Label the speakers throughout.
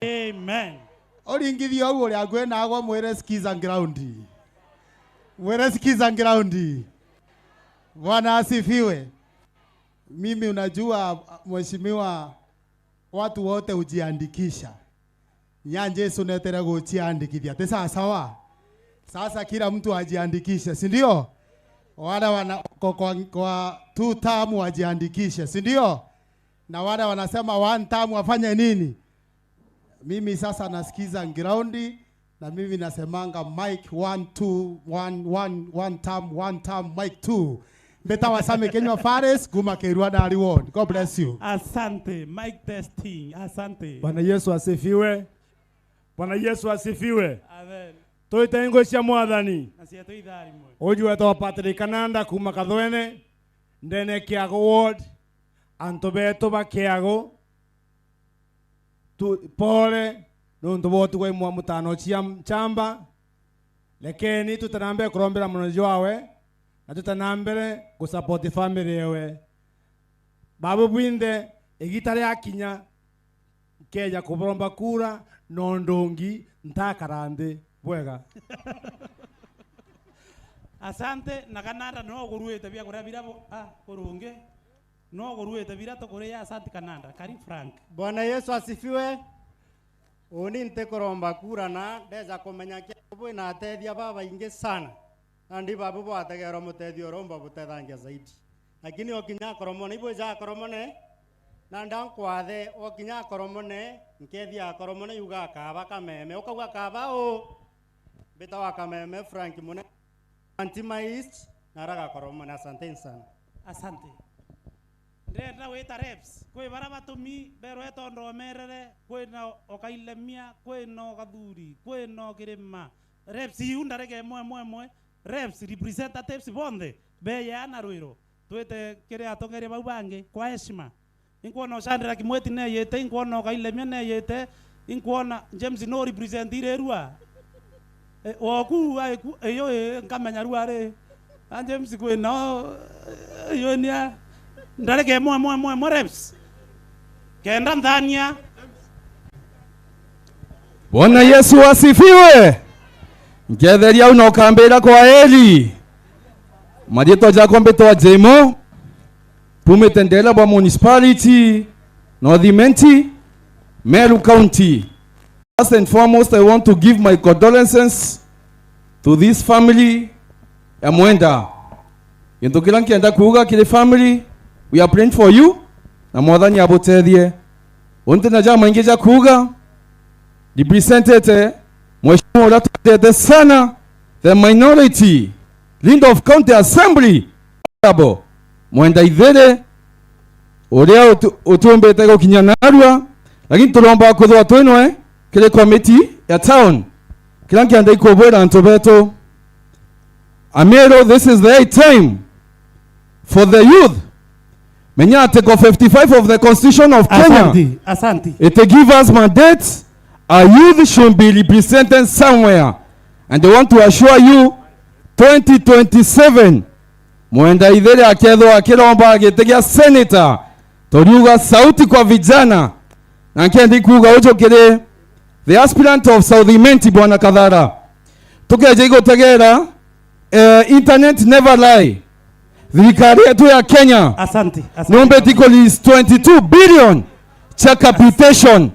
Speaker 1: Amen.
Speaker 2: Oringithio au uri agwe na agwa mwere skiza ground. Mwere skiza ground. Bwana asifiwe. Mimi unajua mheshimiwa, watu wote ujiandikisha. Nyanje Yesu netera kujiandikithia. Tesa sawa. Sasa kila mtu ajiandikishe, si ndio? Wale wana kwa 2 term wajiandikishe, si ndio? Na wale wanasema 1 term wafanye nini? Mimi sasa nasikiza ground na mimi nasemanga mic 1 2 1 term mic 2. Mbeta wasame Kenya Fares guma kerwa na reward. God bless you.
Speaker 1: Asante. Mic testing. Asante.
Speaker 3: Bwana Yesu asifiwe. Bwana Yesu asifiwe.
Speaker 1: Amen.
Speaker 3: Toitengo cia mwathani.
Speaker 1: Nacia toithari mwe.
Speaker 3: Oju weto Patrick Kananda kuma Kathwene. Ndene Kiago ward. Anto beto ba Kiago. Pole nundu botu kwa mwa mutano cia chamba. Lekeni tutanambe kurombera munojo wawe. Na tutanambere kusupport family yewe. Babu bwinde igitare akinya keja kuboromba kura nondongi ntakarande bwega.
Speaker 1: Asante na Kananda no guruete bia kuria birabo kurunge no guruete bira to kuria. Asante Kananda. Kari Frank.
Speaker 4: Bwana Yesu asifiwe. Oni nte kuromba kura na ndeza kumenya kiabu na atethia baba ingi sana. Andi babu bwategera mutethio romba butethangia zaidi. Lakini okinya koromone ibo ja koromone na ndankwathe okinya koromone nkethia koromone yuga kaba kameme ukauga kaba o beta wa kameme Frank mune anti-maist na raga koromone. Asante sana.
Speaker 1: Asante. Ndenda weta reps kwe baraba tumi bero etondo merere kwe na okailemia kwe no gathuri kwe no kirima reps yundareke mwe reps representatives bonde beya na ruiro twete kire atongere bau bange kwa heshima. Inkuona Sandra Kimweti ne yete inkuona okailemia ne yete inkuona James no represent irerua oku aiku eyo nkamenya ruare James kwe no yo nia ndareke mwe reps kenda ndania.
Speaker 5: Bwana Yesu asifiwe. Ngetheria unokambira kwa heri. Marieto jako mbeto Jemo. Pumetendela bwa municipality Northimenti Meru County. First and foremost, I want to give my condolences to this family ya Mwenda. Yentokila nkienda kuuga kile family, we are praying for you. Na mwathani abotethie. Onte na jama ingeja kuuga represented Mheshimiwa ulatete sana the minority Lindo of County Assembly abo Mwenda Ithere uria utumbete gukinya narua lakini tulomba kuthwa twino kile committee ya town kila nkianda ikobwera anto beto Amero. This is the right time for the youth. Menya article 55 of the Constitution of Kenya.
Speaker 1: Asante.
Speaker 5: It give us mandate. Our youth should be represented somewhere. And they want to assure you 2027 Mwenda Ithere akethwa akiromba agitegia senator toriuga sauti kwa vijana na nkendi kuga ujo kire the aspirant of Southimenti Bwana Kathara tukeje igotegera internet never lie. Thirikari yetu ya Kenya
Speaker 1: asante
Speaker 5: nombe tiko list 22 billion cha capitation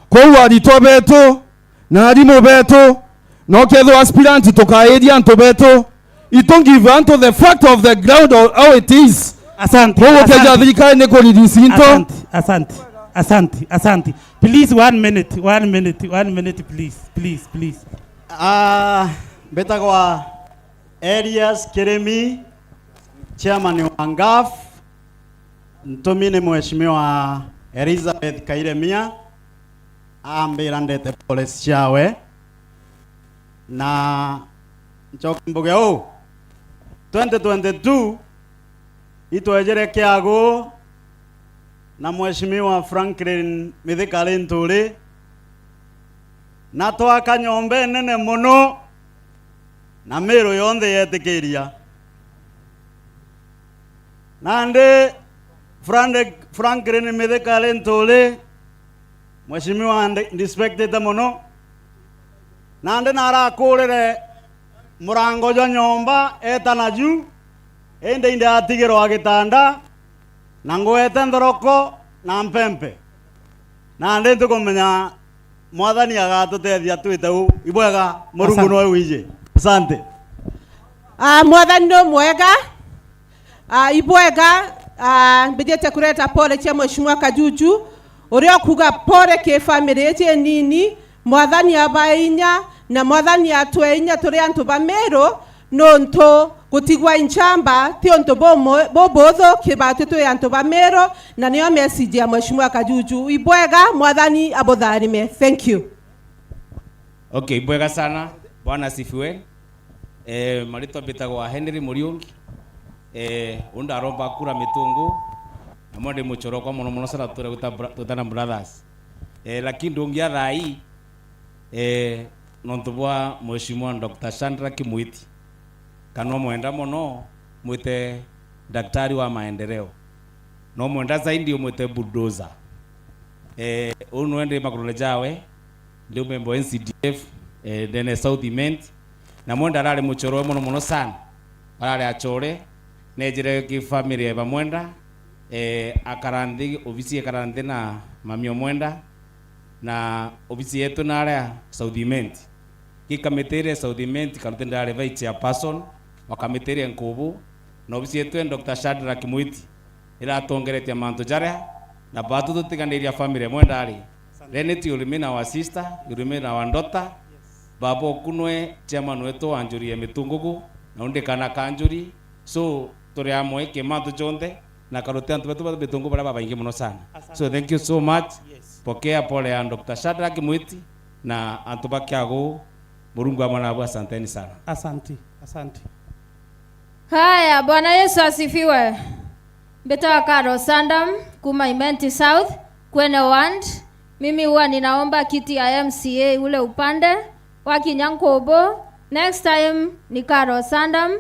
Speaker 5: kwa warito beto na arimo beto no ketho aspirant tukaedia nto beto it don't give unto the fact of the ground or how it is.
Speaker 1: Asante.
Speaker 5: Kwa thirikari neko lidisinto.
Speaker 1: Asante. Please 1 minute please.
Speaker 4: Beta kwa Elias Keremi chairman wa NGAF ntomine mheshimiwa Elizabeth Kairemia ambira ndete police chawe na nchokimboge 2022 itwejere Kiago na mheshimiwa Franklin Mithika Ntuli na twakanyombe nene muno na Meru yonthe yetikiria nande Franklin Mithika Ntuli
Speaker 6: Mheshimiwa Inspector mono nande narakurire murango jwa nyomba etana juu ende inde atigiro agitanda na ngwete ndoroko na mpempe nande tukumenya mwathani agatutethia twite u ibwega murungu no wije asante
Speaker 7: mwathani no mwega ibwega mbijete kureta pole cha Mheshimiwa Kajuju urio kuga pole ke family yetu nini mwathani abainya na mwathani atweinya turi antu bamero nonto gutigwa inchamba ti onto bobotho kibatu tu antu bamero na niyo message ya Mheshimiwa Kajuju ibwega mwathani abotharime. Thank you.
Speaker 8: Okay, ibwega sana bwana sifiwe. Marito bitagwa Henry Muriungi unda romba kura mitungu amode muchoro kwa mono sana tutana brothers lakini ndongia thai nontubwa Mheshimiwa Dr. Sandra Kimuiti kanwa mwenda mono mwite daktari wa maendeleo no mwenda zaidi mwite bulldozer unwende makurule jawe ndio membo NCDF dene South Imend na mwenda rale muchoro mono sana rale achore nejere ki family ba mwenda akarandi ofisi akarandi na mamio mwenda na ofisi yetu narea South Imend kikametere South Imend kalutenda ale vice chairperson wakametere nkubu na ofisi yetu Dr. Sandra Kimuiti ila tongerete manto jarea na batu tutiganiria family mwenda ali reneti ulimina wa sister ulimina wa ndota babo kunwe chairman wetu anjuri ya mitungugu na unde kana kanjuri so tore amwe ke manto jonde na karote antu betu betungu bara baba ingi muno sana. So thank you so much. Pokea pole ya Dr. Sandra Kimuiti na antu bakiago Murungu amana asanteni sana.
Speaker 1: Asante.
Speaker 9: Haya, Bwana Yesu asifiwe. Beta Karo Sandam kuma Imenti South kwene wand. Mimi huwa ninaomba kiti ya MCA ule upande wa Kinyankobo. Next time ni Karo Sandam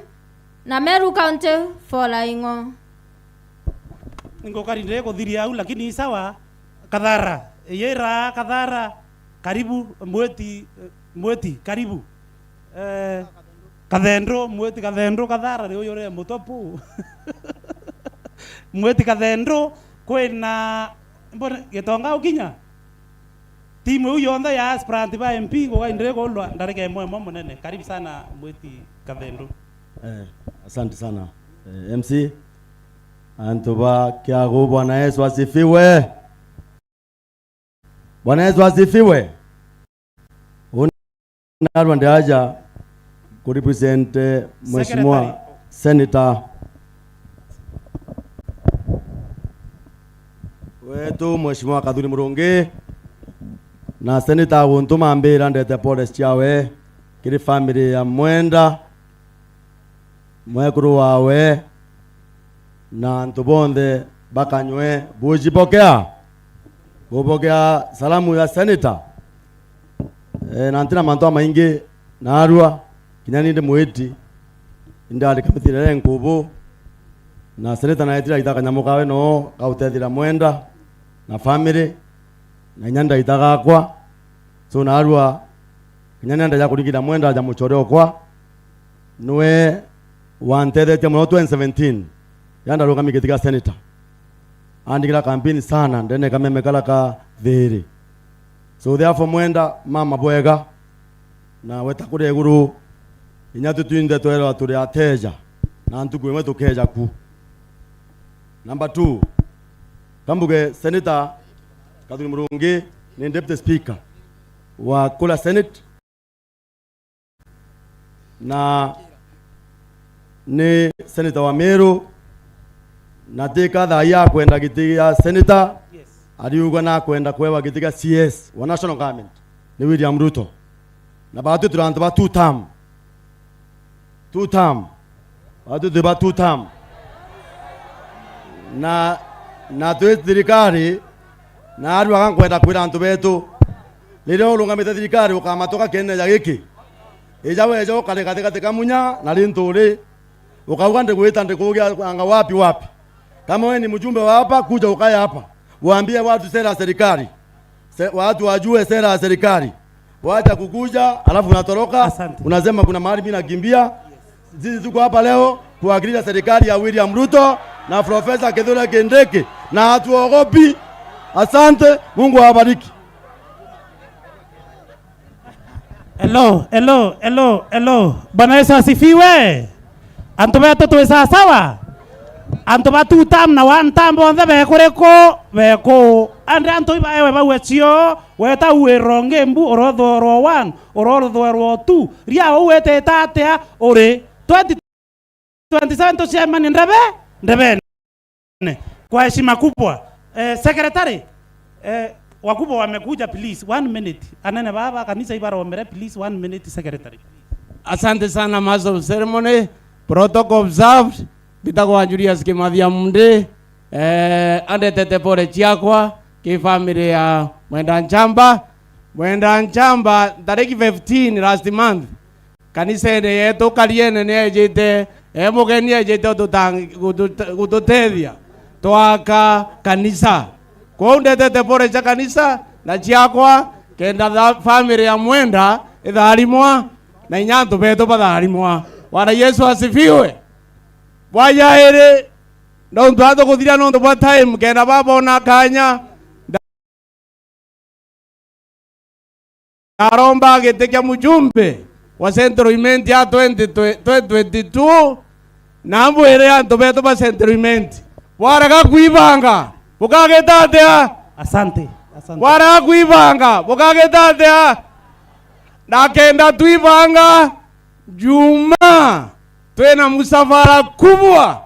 Speaker 9: na Meru County for Laingo.
Speaker 1: Ngokari ndeko dhiri au lakini sawa Kadhara. Yera Kadhara karibu mweti karibu. Kadhendro mweti Kadhendro Kadhara leo yore motopu. Mweti Kadhendro kwena mbona getonga ukinya. Timu huyo onda ya aspirant ba MP kwa ndreko ndo ndareke mwemo monene. Karibu sana mweti Kadhendro.
Speaker 4: Asante sana MC antuba kiago. Bwana Yesu asifiwe. Bwana Yesu asifiwe. Unarwa ndaja kurepresent Mheshimiwa Senator wetu Mheshimiwa Kadhuri Murungi na Senator Wuntuma Mbira ndete pole chawe kiri family ya mwenda mwekuru wawe na ntubonde bakanywe bujipokea salamu ya Senator na ntina manto maingi na arua kinyani ndi mweti indali kamithire nkubu na Senator na etira itaka nyamukawe no kautethira mwenda na family na nyanda itaka kwa so na arua kinyani nda ya kurikira mwenda ya muchoreo kwa nwe wantethete muno 2017 yanda roka mikitika Senator andikira campaign sana ndene kamemekala ka thiri so therefore mwenda mama bwega na wetakure guru inyatu tuinde twera turi ateja na ntugu mwe tukeja ku. Number 2 kambuge Senator Kadhuri Murungi ni deputy speaker wa Kula Senate na ni Senator wa Meru na tika dhaya kwenda gitiga Senator aliugwa na kwenda kwewa gitiga CS wa national government ni William Ruto na baatu turantu ba 2 term baatu de ba 2 term na thirikari na aru akankwenda kwira antu betu lero ulungamite thirikari ukamatoka kene ya giki ejawe kale katika munya na linturi ukauga ndikuita ndikugia anga wapi kama wewe ni mjumbe wa hapa kuja ukaya hapa waambie watu sera serikali
Speaker 10: watu wajue sera ya serikali. Wacha kukuja alafu unatoroka, unasema kuna mahali mimi nakimbia. Sisi tuko hapa leo kuwakilisha serikali ya William Ruto na Profesa Kithure Kindiki na hatuogopi. Asante, Mungu awabariki.
Speaker 1: Hello. Bwana Yesu asifiwe. Antu betu tuwe sawa. Antu batu tam na one time bonde beko. Ande antu iba ewe ba wechio, weta ueronge mbu orodho ro 1, orodho ro 2. Ria uwete tatea ore 2027 tosema ni ndebe. Kwa heshima kubwa. Secretary, wakubwa wamekuja, please 1 minute. Anene baba kanisa ibara omere, please 1 minute secretary.
Speaker 3: Asante sana, Master of Ceremony, protocol observed. Bitagwa Julius Kimathia Munde, ande tete pore chiakwa ki family ya Mwenda Nchamba tariki 15 last month. Kanisa yetu kaliene nejete mugeni ejete gututethia twaka kanisa kwa ndete pore cha kanisa na chiakwa kenda family ya Mwenda itharimwa na inyantu beto batharimwa. Bwana Yesu asifiwe. Wayaere ndo ntwato kuthira no ndo time kenda babona kanya aromba gitekia mujumbe wa Centroiment ya 2022 na mbwere anto beto ba Centroiment waraga kuibanga bukagetatea. Asante. Waraga kuibanga bukagetatea na kenda tuibanga Juma twena musafara kubwa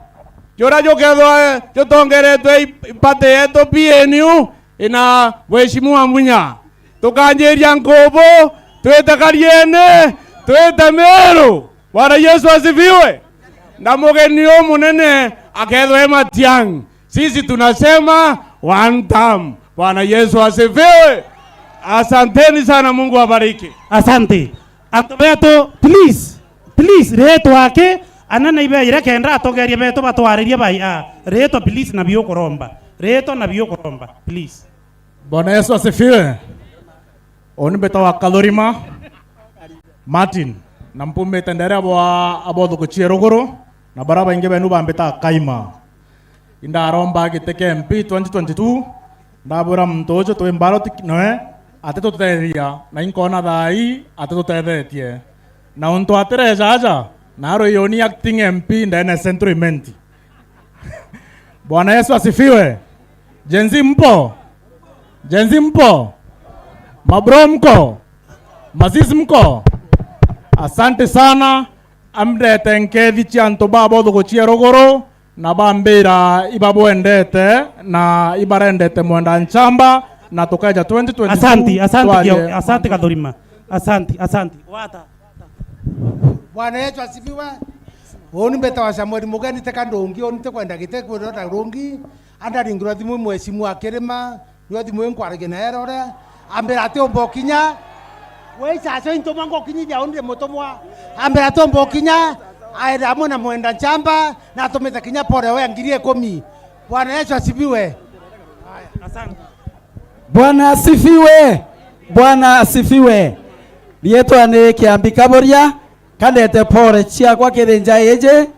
Speaker 3: jora jokedwa jotongeretwe ipate yeto PNU ina Mheshimiwa Munya tukanjeria Ngobo tweta Kariene tweta Meru. Bwana Yesu asifiwe. Na mugeni munene akedwa Matiang'i. Sisi tunasema one time. Bwana Yesu asifiwe. Asanteni sana, Mungu awabariki.
Speaker 1: Asante. Antobeto please reto wake anana ibe ire kenda atogerie beto batwaririe bai reto please na biyo koromba please.
Speaker 3: Bwana Yesu asifiwe. Oni beto wa Kalorima Martin na mpumbe tendere abo dhukuchie rogoro na baraba inge benu bambeta kaima inda romba giteke MP 2022 ndabura mtojo to embaro noe ateto teria na inkona dai ateto tethetie na unto atereza aja naro yoni acting MP ndene Centroiment. Bwana Yesu asifiwe. Jenzi mpo mabro mko mazizi mko. Asante sana amde tenkethi chanto babo dhukuchie rogoro na bambira ibabo endete na ibarendete Mwenda Nchamba na tokaja 2022.
Speaker 1: Asante Kadorima. Asante. Wata.
Speaker 11: Bwana Yesu asifiwe. Oni beta wa Samuel mugeni teka ndongi oni tekwenda gite kwenda rongi anda ringura thimu Mheshimiwa Kirima nyo thimu nkwarage na erore ambira te ombokinya we sasa into mango kinyija onde motomwa ambira te ombokinya aira mwana Mwenda Nchamba na tumeta kinya pore we angirie 10. Bwana Yesu asifiwe.
Speaker 1: Asante.
Speaker 12: Bwana asifiwe. Lietwa ni Kiambi Kaboria kandete pore chia kwa kirenja eje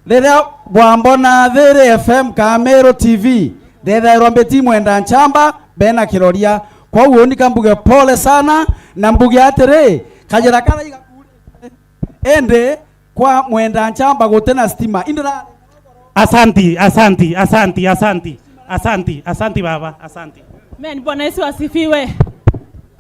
Speaker 12: rera bwambona There FM Kamero TV rera rombeti Mwenda Nchamba bena kiroria kwa uoni kambuge pole sana na mbuge atere kajera kala ende kwa Mwenda Nchamba gutena stima indira.
Speaker 1: Asante baba, asante.
Speaker 13: Men, Bwana Yesu asifiwe.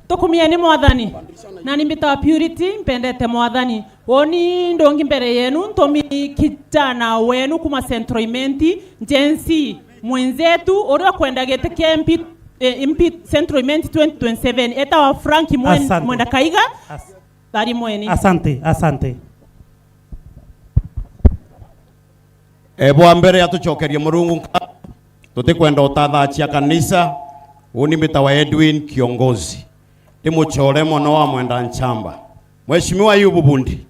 Speaker 13: Tukumieni Mwathani na nimbita Purity mpendete Mwathani woni ndongi mbere yenu ntomi kijana wenu kuma Centroiment jensi mwenzetu orio kwenda getekia MP Centroiment 2027 eta wa Frank Mwenda Kaiga bari mweni.
Speaker 1: Asante.
Speaker 6: Bwa mbere atuchokerie Murungu tutikwenda utathachia kanisa uni mitawa Edwin kiongozi timuchore mono wa Mwenda Nchamba. Mheshimiwa Ayubu Bundi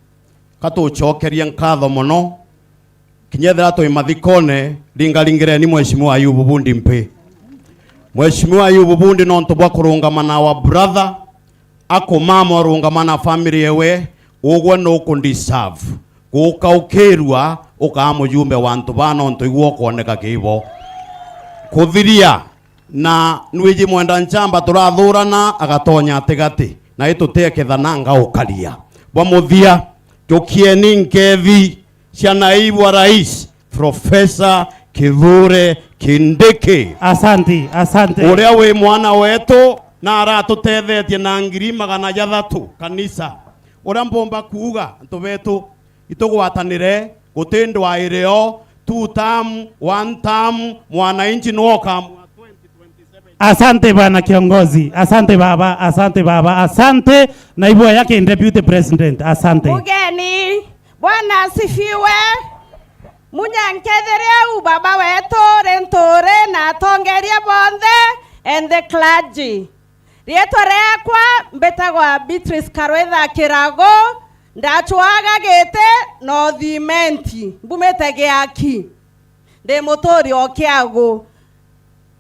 Speaker 6: katuchokerie nkatho mono kinyethera to imathikone ringalingire ni Mheshimiwa Ayubu Bundi mpe Mheshimiwa Ayubu Bundi nonto bwa kurungamana wa brother ako mama rungamana family yewe ugwe no kundiserve guka ukirwa ukamujumbe wantu bano nto igwo kuoneka kibo kuthiria na nwiji mwenda nchamba turathurana agatonya atigati na itutekethana nga ukaria bwa muthia tukieni nkethi cia naibu wa rais Professor Kithure Kindiki.
Speaker 1: Asante, asante.
Speaker 6: Uria we mwana wetu na aratutethetie na ngiri 300 kanisa. Uria mbomba kuuga antu betu itugwatanire gutindu wa ireo 2 term 1 term mwananchi nuoka.
Speaker 1: Asante bwana kiongozi. Asante baba, asante baba, asante naibu yake deputy president. Asante.
Speaker 14: Mugeni, Bwana asifiwe. Munyanketheria baba wetu rentore na tongeria bonde and the clergy. Rieto rekwa mbetagwa Beatrice Karwetha Kirago ndachwaga gete no thimenti mbumete giaki de motori okiago.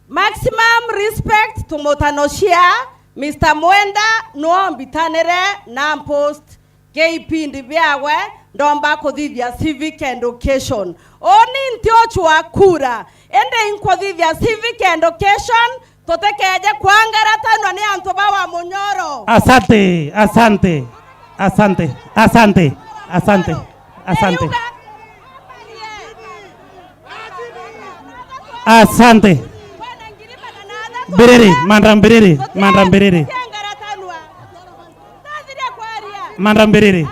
Speaker 14: Maximum respect to Motanoshia Mr. Mwenda no mbitanere na post KP ndibiawe ndomba kuthithia civic education. Oni ntio chwa kura ende inkuthithia civic education totekeje kwangaratano ni antu bawa Munyoro.
Speaker 1: Asante, asante, asante, asante, asante, asante, asante. Biriri, mandam biriri, mandam biriri, mandam biriri.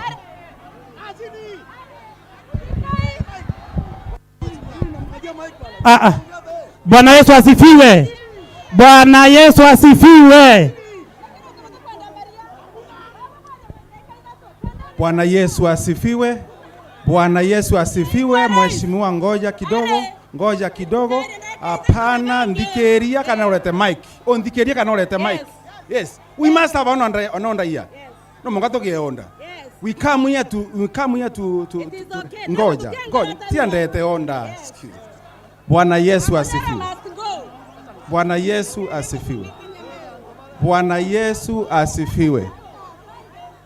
Speaker 1: Bwana Yesu asifiwe. Bwana Yesu asifiwe.
Speaker 15: Bwana Yesu asifiwe. Bwana Yesu asifiwe. Mheshimiwa, ngoja kidogo. Hapana, ndikeria kana ulete mic. Ndikeria kana ulete mic. Yes. We must have on here. No mongato kionda. We come here to ngoja. Tia ndete onda. Bwana Yesu asifiwe. Bwana Yesu asifiwe. Bwana Yesu asifiwe.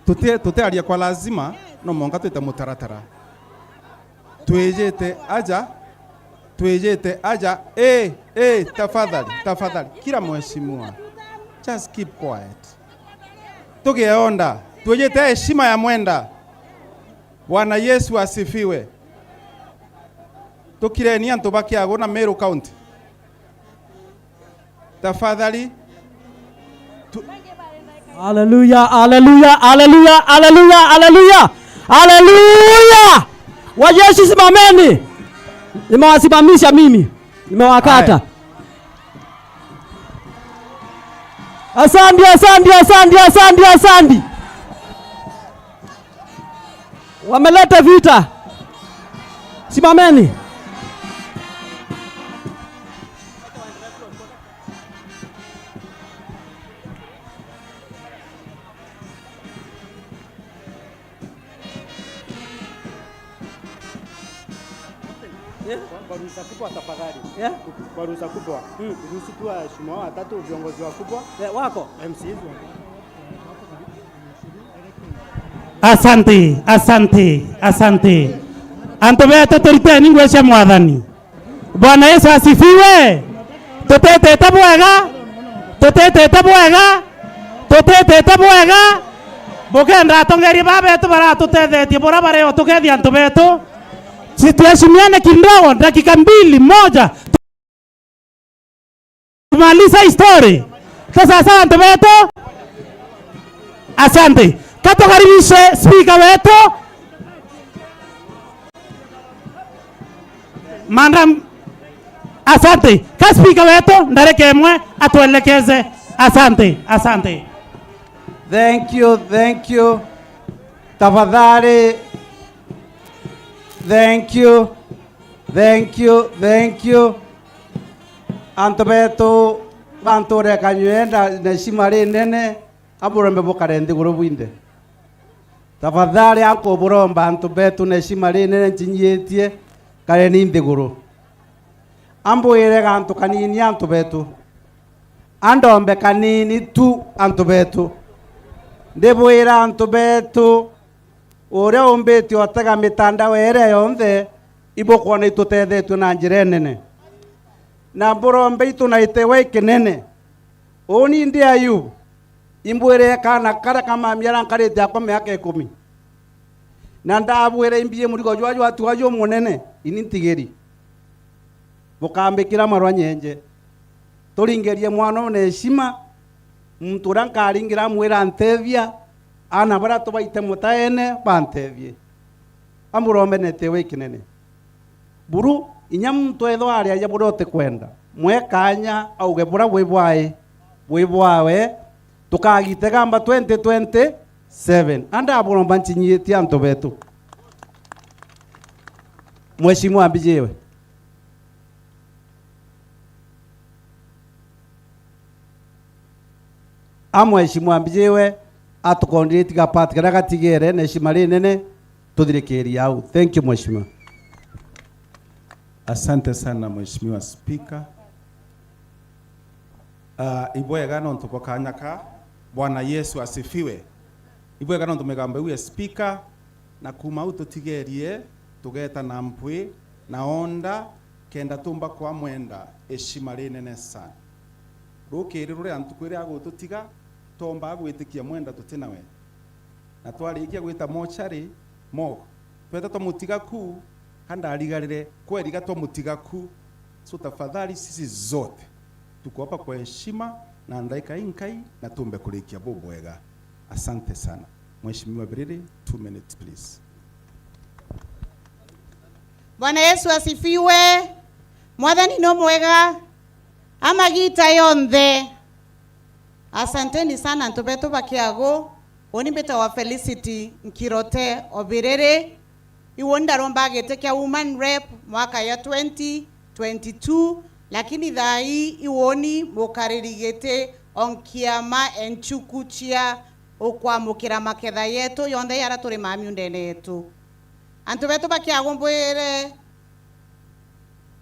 Speaker 15: Tute alia kwa lazima no mongato ita mutaratara. Tuejete aja tafadhali kila mheshimiwa just keep quiet. Tugeonda tuejete heshima ya Mwenda. Bwana Yesu asifiwe. Tukireni antu bakiago na Meru County. Tafadhali.
Speaker 12: Haleluya, haleluya, haleluya, haleluya, haleluya. Haleluya. Wajeshi simameni. Nimewasimamisha mimi. Nimewakata. Asante, asante, asante, asante, asante. Wameleta vita. Simameni.
Speaker 4: Ruhusa kubwa tafadhali. Kwa ruhusa kubwa. Ruhusa tu waheshimiwa watatu viongozi wakubwa.
Speaker 12: Wako.
Speaker 4: MCs.
Speaker 1: Asante, asante, asante. Anto beto turiteni ngwesha mwathani. Bwana Yesu asifiwe. Tutete tabwega. Bokenda tongeri babetu baratutethetie bora bareo tukethia anto betu. Situheshimiane kidogo dakika 1 tumaliza story. Sasa anto betu. Asante. Katukaribishe speaker wetu. Mandam. Asante. Ka speaker wetu ndareke mwe atuelekeze. Asante, asante.
Speaker 12: Thank you. Tafadhali. Thank you. Antobeto bantore kanyenda na shimari nene aburombe bokarendi gurubwinde. Tafadhali anko buromba antobeto na shimari nene nchinyetie kare ninde guru. Ambo ere ganto kanini antobeto. andombe kanini tu antu betu ndibwira antu betu uria umbiti otega mitandao ere yonthe ibokwona itutethetwe na njira nene na mburombe itu na itewe kinene oni ndi Ayubu imbwire kana kara kama miara nkarite akwa miaka 10 na ndabwire imbie murigo jwaju atu ajo munene inintigeri bukambikira marwa nyenje turingerie mwana na heshima muntu rankaringira mwira ntevia ana bara tubaite mutaene bantevie amurombe netewe kinene buru inyamuntu etho aria ya burote kwenda mwekanya auge bura bwibwawe tukagite gamba 2027 anda buromba nchinyiti antu betu Mheshimiwa Mbijewe. Mheshimiwa Mbijewe atukondire tigapatikana gatigere na heshima nene tuthirikiria au. Thank you Mheshimiwa.
Speaker 15: Asante sana Mheshimiwa Speaker. Ibwega no ntubokanyaka. Bwana Yesu asifiwe. Ibwega no ntumegamba uye Speaker na kuma utotigerie tugeta na mpwi na onda kenda tumba kwa mwenda heshima nene sana. Rukiri rure antukwire agututiga tomba gwitikia mwenda tutinawe na twarikia gwita mochari mo tweta tomutiga ku handa aligarire kweriga tomutiga ku so tafadhali sisi zote tuko hapa kwa heshima na ndaika inkai na tumbe kulikia bobwega. Asante sana Mheshimiwa Biriri, 2 minutes please.
Speaker 16: Bwana Yesu asifiwe. Mwathani no mwega amagita yonthe. Asanteni sana ntu betu bakiago oni beta wa Felicity Nkirote Obirere iwonda romba getekea woman rep mwaka ya 2022 lakini thai iwoni mukaririgete onkiama enchukuchia okwamukira maketha yetu yonthe yara turi mami ndene yetu antu betu bakiago mbwire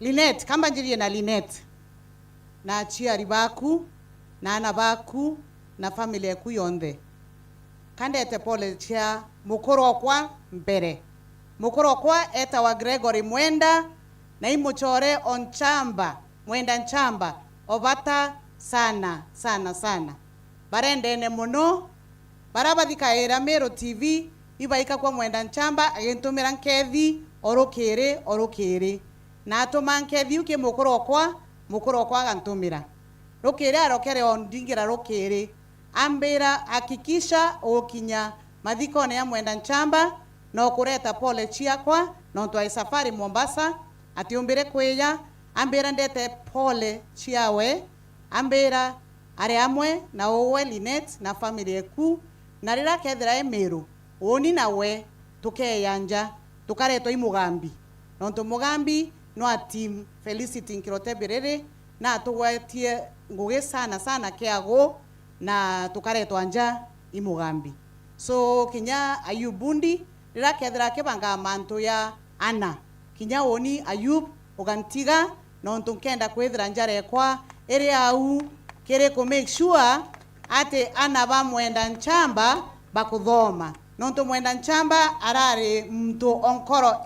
Speaker 16: Linet kamba njirie na Linet na achiari baku na ana baku na familia yaku yonthe kandete pole chia mukoro kwa mbere mukoro kwa eta wa Gregory Mwenda na imuchore onchamba Mwenda nchamba obata sana sana sana barendene muno barabathikaira Mero TV ibaika kwa Mwenda nchamba agentumira nkethi orokere na atuma nkethi uke mukoro kwa gantumira rokere arokere ondingira rokere ambira hakikisha okinya mathikone ya Mwenda nchamba no kureta pole chiakwa no twai safari Mombasa atiumbire kweya ambira ndete pole chiawe ambira are amwe na owe Linet na family yaku na rira kethira Emeru oni nawe tukeyanja tukareto imugambi no mugambi no a team Felicity Nkirote Birere na tugwetie nguge sana sana kiago na tukaretwa anja imugambi so kinya Ayubundi rira kethira kibanga mantu ya ana kinya oni Ayub ugantiga no ntunkenda kwithira njare kwa ere au kere ko make sure ate ana ba Mwenda nchamba bakuthoma no ntu Mwenda nchamba arare mtu onkoro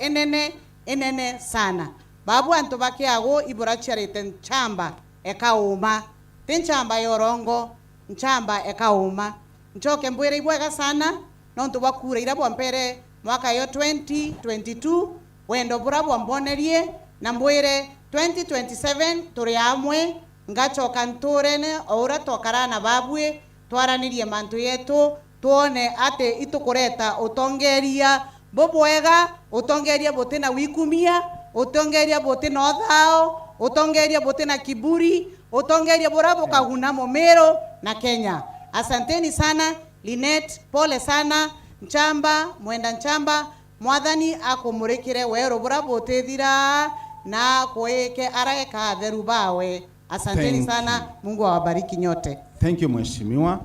Speaker 16: enene sana babu antu bakiago iburacharite nchamba ekauma tinchamba yorongo nchamba ekauma nchoke mbwire ibwega sana no ntu bakura ira bwampere mwaka yo 2022 wendo bura bwambonerie na mbwire 2027 turi amwe ngachoka nturene ora tokarana babwe twaranirie mantu yetu tuone ate itukureta utongeria bobwega utongeria botina wikumia utongeria botina othao utongeria botina kiburi utongeria borabo kaguna Momero na Kenya. Asanteni sana Linet, pole sana nchamba Mwenda nchamba mwathani akumurikire wero borabo tethira na kueke araeka theru bawe. Asanteni sana, Mungu awabariki nyote.
Speaker 15: Thank you Mheshimiwa.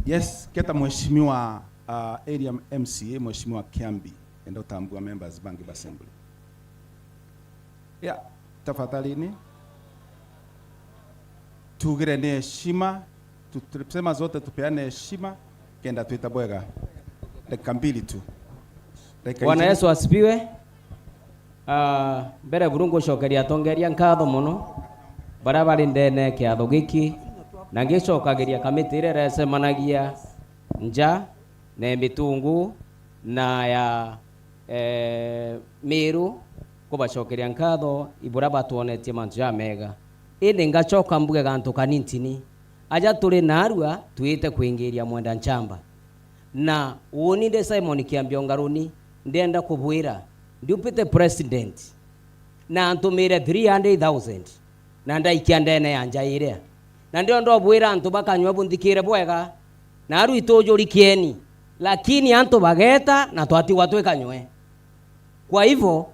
Speaker 15: Yes, keta Mheshimiwa area MCA Mheshimiwa Kiambi endo tambua members Bangi Assembly. Yeah, tafadhali ni tugire ni heshima, tusema zote tupeane heshima, kenda tuita bwega. Dakika mbili tu.
Speaker 17: Bwana Yesu asifiwe. Mbere burungu cokeria tongeria nkatho muno bara bari ndene kiatho giki na ngicokagiria kamiti ire recemanagia nja na mitungu na ya Miru kubacokeria nkatho ibura batuonetie mantu ya mega indi ngacoka mbuge gantu kanintini aja turi narua tuite kuingiria mwenda nchamba na uoni de Simon Kiambio Ngaruni ndenda kubwira ndiupite president na antumire 300,000 na ndaikia ndene yanja ire na ndio ndo bwira antu bakanywa bundikire bwega na aru itojuri kieni lakini antu bageta na twati watu kanywe. Kwa hivyo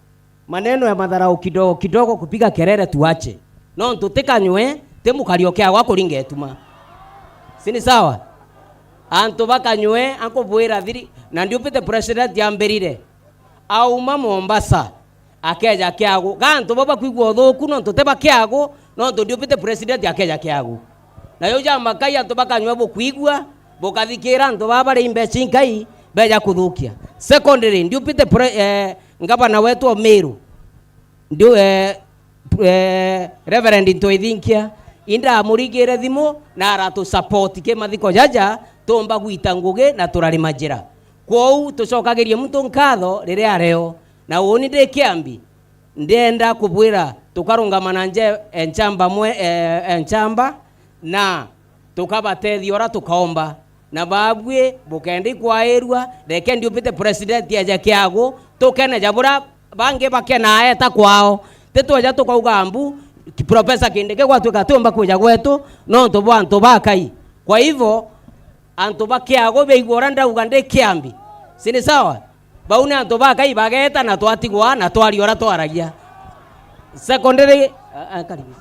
Speaker 17: maneno ya madharau kidogo kidogo kupiga kelele tuache, no tutikanywe temukariokia wako lingetuma, sini sawa? Antu bakanywe anko bwira thiri na ndiupite president yambirire auma Mombasa akeja kiago gantu baba kwigwo thuku no tuteba kiago no ndiupite president akeja kiago na yo jamba kai antu bakanywe bukwigwa bukathikira antu baba imbechi ngai beja kuthukia. Secondary ndiupite ngabana wetu wa Meru ndio Reverend Ntoithinkia inda amurigire thimu na aratu support ke mathiko jaja tomba gwita nguge na turari majira kwou tucokagirie muntu nkatho rire areo na woni de kiambi ndenda kubwira tukarungamana nje enchamba enchamba na tukabatethia ora tukaomba na babwe bukendi kwairwa reke ndiupite president aja kiago tukene jabura bange bakena aeta kwao tetwaja tukauga ambu Profesa Kindike kwa tukatomba kuja kwetu no ntobwa ntobakai. Kwa hivyo antoba kiago beigora ndauga ndi kiambi, sini sawa? Bauna antobakai bageta na twatigwa na twariora twaragia. Secondary karibu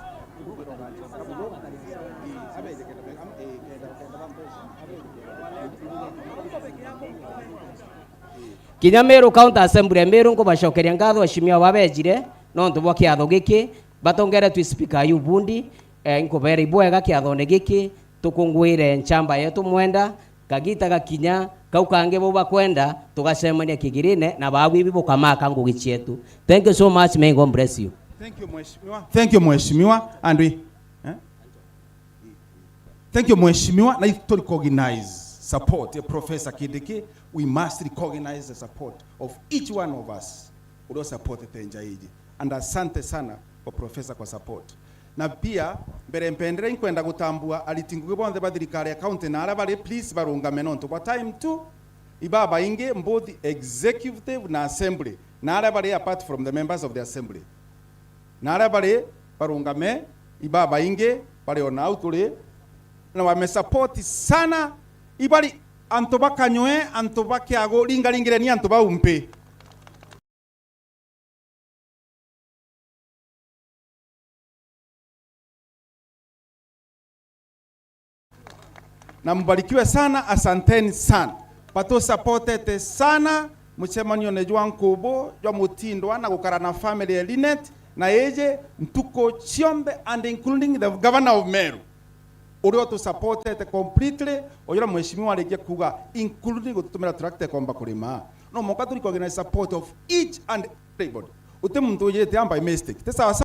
Speaker 17: kinya Meru County Assembly Meru ngo bacokeria ngatho ashimia babejire no ntobwa kiatho giki batongere tu speaker yubundi nkobera ibwega kiathone giki tukungwire nchamba yetu mwenda kagita gakinya kaukange bo bakwenda tugacemania kigirine na bawi bibo kamaka ngugi cietu. Thank you so much, may God bless you.
Speaker 15: Thank you mheshimiwa. Thank you mheshimiwa and we thank you mheshimiwa na to recognize support ya Professor Kindiki. We must recognize the support of each one of us who support Tenja hiji and asante sana kwa professor kwa support na pia mbere mpendere nkwenda gutambua alitinguge bonde bathirikari ya county na ara bari please barungame nonto kwa time tu ibaba inge both executive na assembly na ara bari apart from the members of the assembly na ara bari barungame ibaba inge bari ona autore na wame support sana ibari antoba kanywe antoba kiago ringaringire ni antoba umpe na mbarikiwe sana, asanteni sana pato supportete sana muchemanio nejwa nkubo jwa mutindwa na gukara na family ya Linet na eje ntuko chiombe and including the governor of Meru urio to supportete completely oyira mheshimiwa alikia kuga including gutumira tractor komba kulima no moka tuli organize support of each and everybody utemuntu yete amba mistake tesa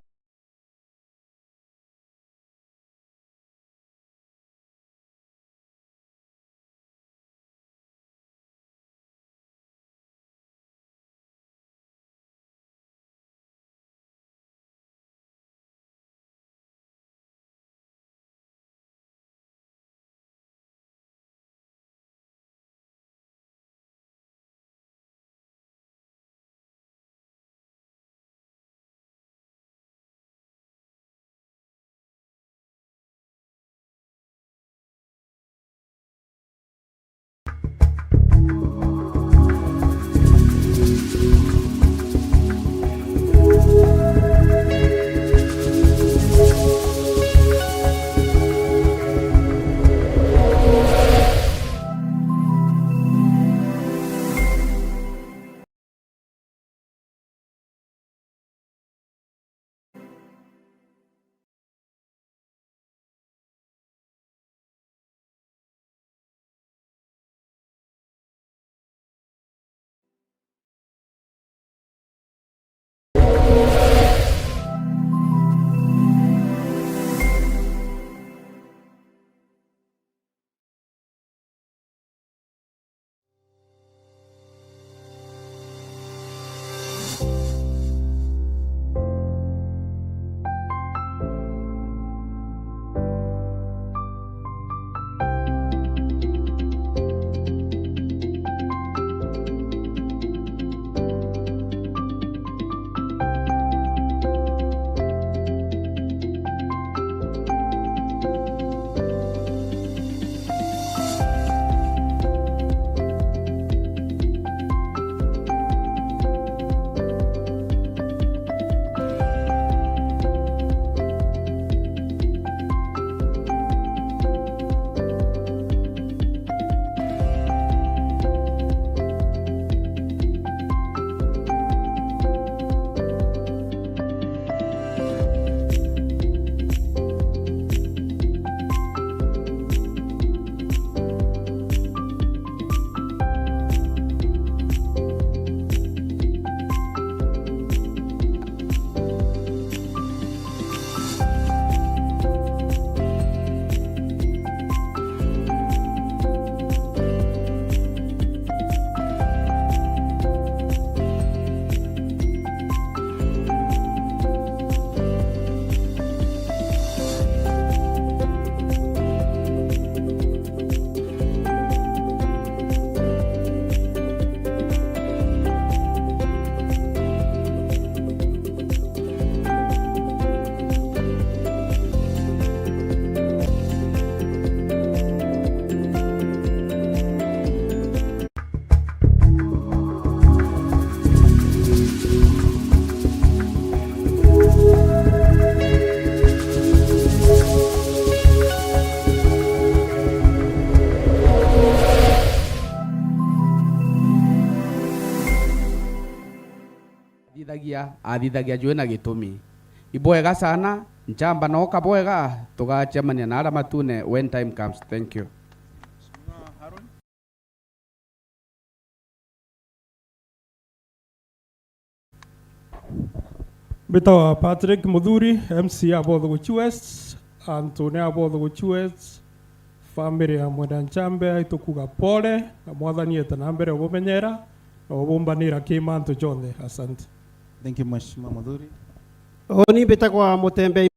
Speaker 3: athithagia jwe na gitumi ibwega sana njamba no kabwega tugachemania na ala matune when time comes. Thank you.
Speaker 18: Bitawa Patrick Muthuri, MC Abothuguchi West, Antonia Abothuguchi West, family ya Mwenda Nchambe itukuga pole na mwathani etana mbere obumenyera na obumbanira kimantu jonthe. Asante.
Speaker 15: Thank you Mheshimiwa Muthuri.
Speaker 4: Oni Bitagwa Mutembe.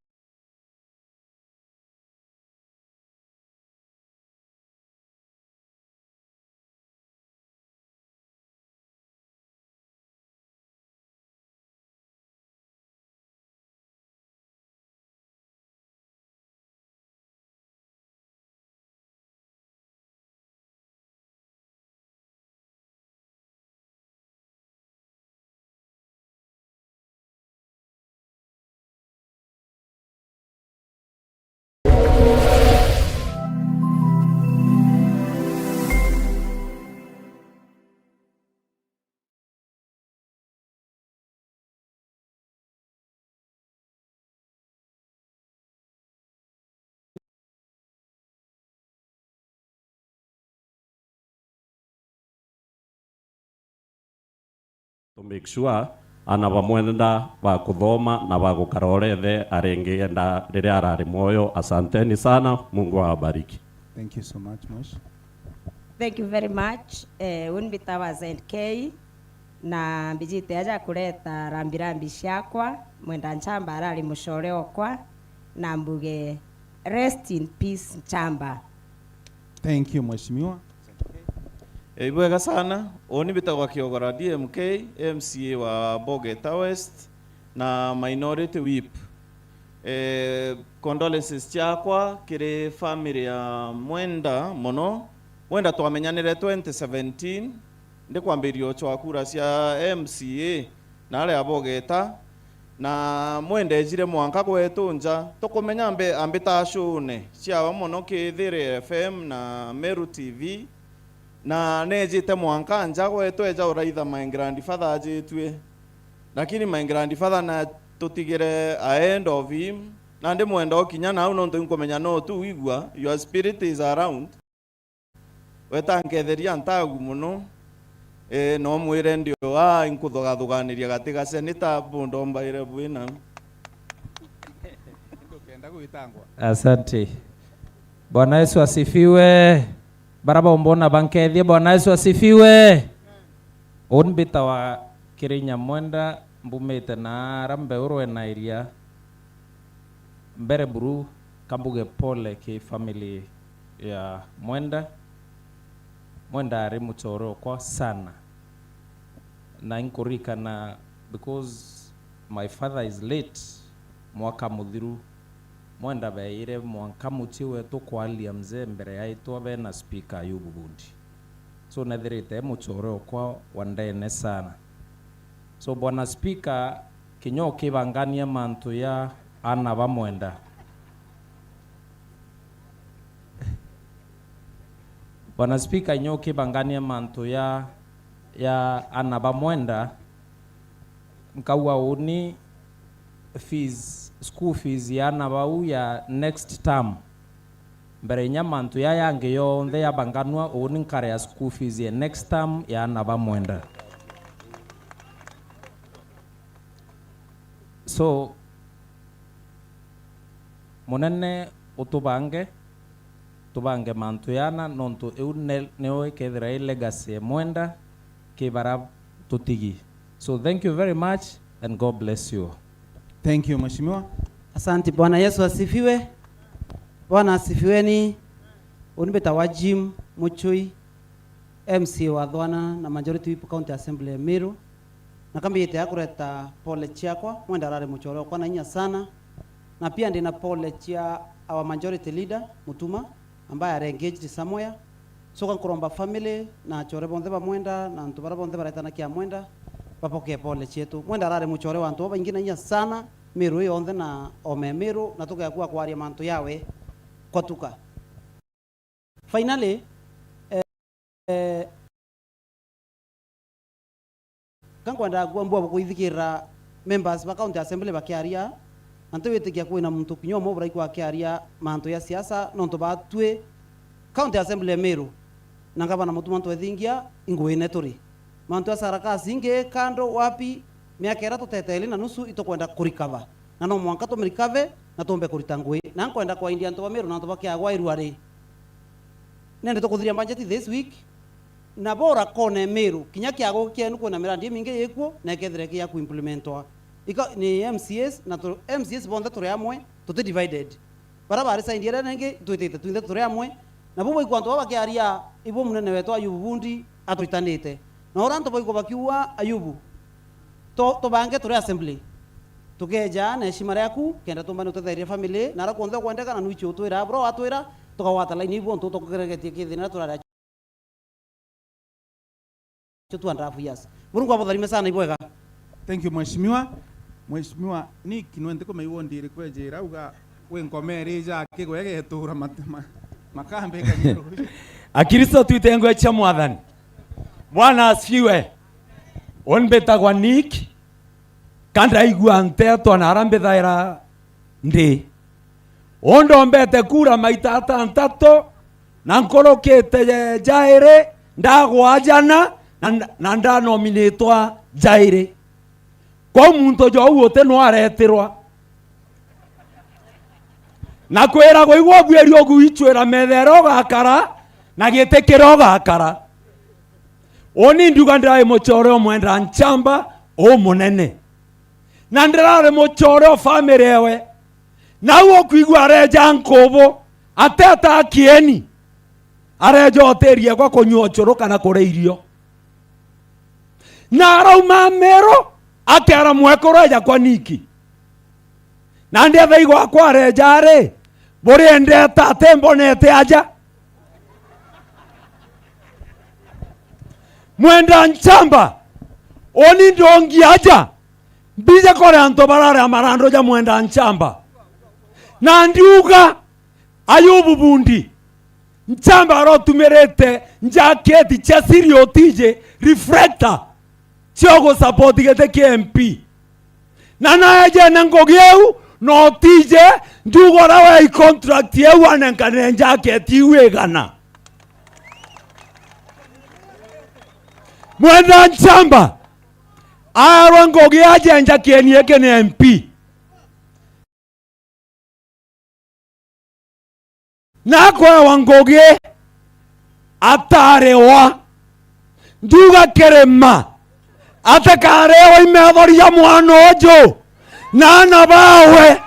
Speaker 19: To make sure ana bamwenda ba kuthoma na ba gukarorethe arengeenda riria arari moyo. Asanteni sana, Mungu awabariki.
Speaker 15: Thank you so much Mosh.
Speaker 20: Thank you very much. Unbitawa ZK na mbijite aja kuleta rambirambi ciakwa Mwenda Nchambe arari mucore okwa na mbuge rest in peace Nchambe.
Speaker 15: Thank you Mheshimiwa.
Speaker 21: Ibwega sana, oni bitagwa Kiogora DMK, MCA wa Bogeta West na Minority Whip. Condolences ciakwa kiri family ya Mwenda mono. Mwenda twamenyanire 2017 ndi kwambirio chwa kura cia MCA na ale Bogeta na Mwenda ejire mwanka gwetu nja tukumenya ambita shune cia mono Kithiri FM na Meru TV na nejite mwanka nja gwetu eja uraitha my grandfather ajitwe, lakini my grandfather na tutigire a end of him na ndi Mwenda okinya na uno ntumenya no tu wigwa your spirit is around wetangetheria ntagu muno no mwire ndio inkuthogathuganiria gatiga senita bundo mbaire bwina.
Speaker 22: Asante. Bwana Yesu asifiwe. Baraba mbona bankethie. Bwana Yesu asifiwe. Unbita wa Kirinya Mwenda mbumete na rambe urwe na iria mbere buru kambuge pole ki family ya Mwenda. Mwenda ari muchoro kwa sana na inkurika na because my father is late mwaka muthiru Mwenda beire mwanka mutiwe tukwalia mzee mbere yaitwa be na speaker Ayubu Bundi, so nathirite muchoro kwa wandene sana. So bwana speaker kinyo kibangania mantu ya ana ba Mwenda bwana speaker nyo kibangania mantu ya ana ba Mwenda mkawa uni fees school fees ya ana bau ya next term mbere nya mantu ya yange yonthe ya banganwa uni nkare ya school fees ya next term ya ana ba Mwenda. So munene utubange mantu yana nontu eu neo kethira legacy Mwenda kibara tutigi. So thank you very much and God bless you.
Speaker 15: Thank you Mheshimiwa.
Speaker 23: Asante. Bwana Yesu asifiwe. Bwana asifiweni. Unibeta wa Jim Muchui, MC wa Dhwana na Majority Whip County Assembly ya Meru. Na kambi yete ya kureta pole chiakwa Mwenda arare muchoro kwa na inya sana. Na pia ndina pole chia our majority leader Mutuma ambaye are engaged somewhere. So kan kuromba family na chore bonde ba Mwenda na ntubara bonde bareta na kia Mwenda bapoke pole chetu. Mwenda arare muchore wa ntoba ingina inya sana Meru yonde na ome Meru na tuka yakuwa kwa aria mantu yawe kwa tuka. Finally kankwenda gwambwa kuithikira members ba county assembly bakiaria anto wetikia kwina muntu kinyo mo brai kwa kiaria manto ya siasa nonto batwe county assembly Meru nangaba na mutu manto ethingia ingwine turi manto ya saraka singe kando wapi miaka era tuteteli na nusu itokwenda kurikava na no mwanka to merikave na tombe kuritangwe na nkwenda kwa India nto Meru na nto bakiagwa irwari nende to kuthiria budget this week na bora kone Meru kinya kiago kienu kwena mirandi mingi yekuo na kethire kia ku implementwa ni MCS na to MCS bonda turi amwe tuti divided barabara sa India nenge tuitete tuinde turi amwe na bubo ikwanto bakiaria ibo munene wetu Ayubu Bundi atuitanite na oranto boiko bakiwa Ayubu to bange turi assembly tukeja na heshima yaku kenda tumbani utetharia family na ra kwonza kwendeka na nuichi utwira bro atwira tukawata line ibo nto tukugeregetie kithina turara tuandafu yes Mungu abotharime sana ibwega.
Speaker 15: Thank you mheshimiwa. Mheshimiwa ni kinwende ko maiwo ndire kwejera uga we ngomere ja kigwege tura makambe kanyero.
Speaker 2: Akristo tuitengo cha mwathani. Bwana asifiwe. Onbeta kwa Nick kanda igwa nteto na arambe thaira ndi. Ondo mbete kura maita atantatu na nkorokete jaire ndagwa jana na nda nominatwa jaire kwa muntu jo wote no aretirwa na kwera go igwo bweri ogu ichwera methero gakara na gitekero gakara oni nduga ndai mochoro mwenda nchamba o munene na ndirare mochoro family ewe na uo kuigwa reja nkobo ateta akieni arejo oteria kwa kunywa choro kana kore irio na arauma Meru akera mwekoro ya kwa Niki na ndia thaigo akwa rejare bori ende tate mbonete aja mwenda nchamba oni ndongi aja mbije kore anto barare amarando ja mwenda nchamba na ndiuga Ayubu Bundi nchamba ro tumerete njaketi cha sirio tije reflector chogo support gete KMP na naje nangogieu no tije ndugo rawe contract yeu anenkane jaketi wegana mwenda nchamba aro ngogiaje njakeni yake ni MP na kwa wangoge atarewa nduga kerema atakarewa imedhoria mwana ojo na bawe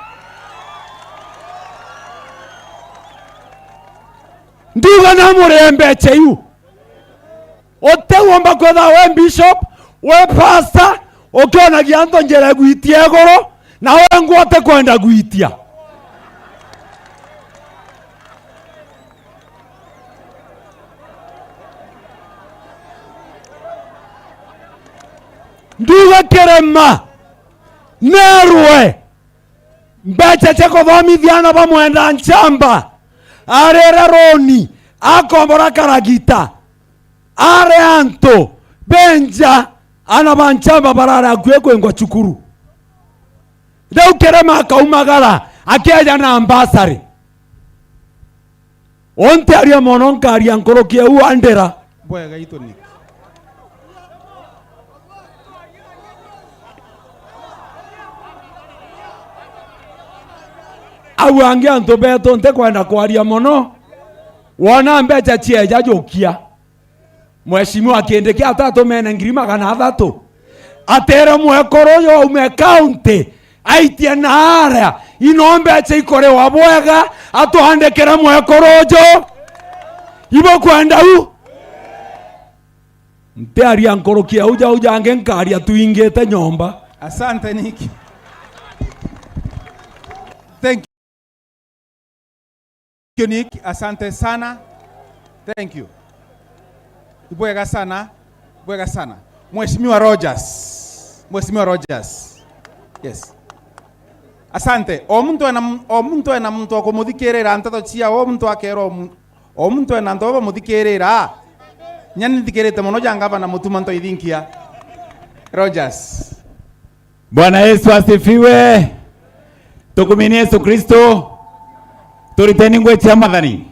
Speaker 2: nduga na murembe cheyu otewomba kwetha we bishop we pastor ukiona gianto njere gwitie goro na we ngwote kwenda gwitia nduga kerema nerwe mbeche cheko thomithia ba mwenda nchamba arere roni akombora karagita are anto benja ana banchamba barara kwekwe chukuru leo kerema akaumagara akeja na ambasari onte aria mononka aria nkorokie uandera
Speaker 15: bwega ito ni
Speaker 2: awange anto beto nte kwenda kwaria mono wona mbecha chieja jokia mheshimiwa akiendekia atatu mena ngirima kana athatu atere mwekoro yo ume county aitie na area ino mbecha ikore wabwega atuhandekera mwekoro jo ibo kwenda u nte aria nkorokia uja ange nkaria tuingete nyomba.
Speaker 15: Asante Niki. Thank you Nick, asante sana. Thank you. Bwega sana. Bwega sana. Mheshimiwa Rogers. Mheshimiwa Rogers. Yes. Asante. Omuntu ena muntu akomuthikirira ntato chia omuntu akero omuntu ena ntoba muthikirira. Nyani thikirite muno jangaba na mutuma nto ithinkia.
Speaker 3: Rogers.
Speaker 5: Bwana Yesu asifiwe. Tukumini Yesu Kristo. Turiteni ngwe cha madhani.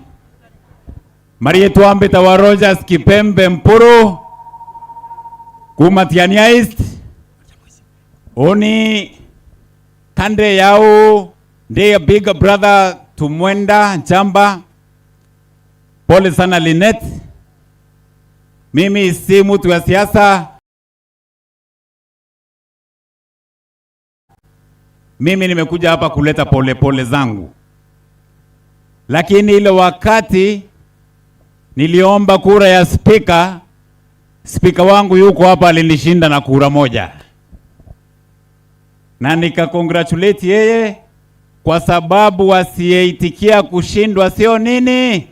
Speaker 5: Marie tuambeta wa Rogers Kipembe Mpuru. Kumatiania East. Oni kande yao ndiye big brother Tumwenda Nchamba. Pole sana Linet. Mimi si mtu wa siasa. Mimi nimekuja hapa kuleta pole zangu. Lakini ile wakati niliomba kura ya speaker wangu yuko hapa alinishinda na kura moja. Na nika-congratulate yeye kwa sababu wasiyeitikia kushindwa sio nini?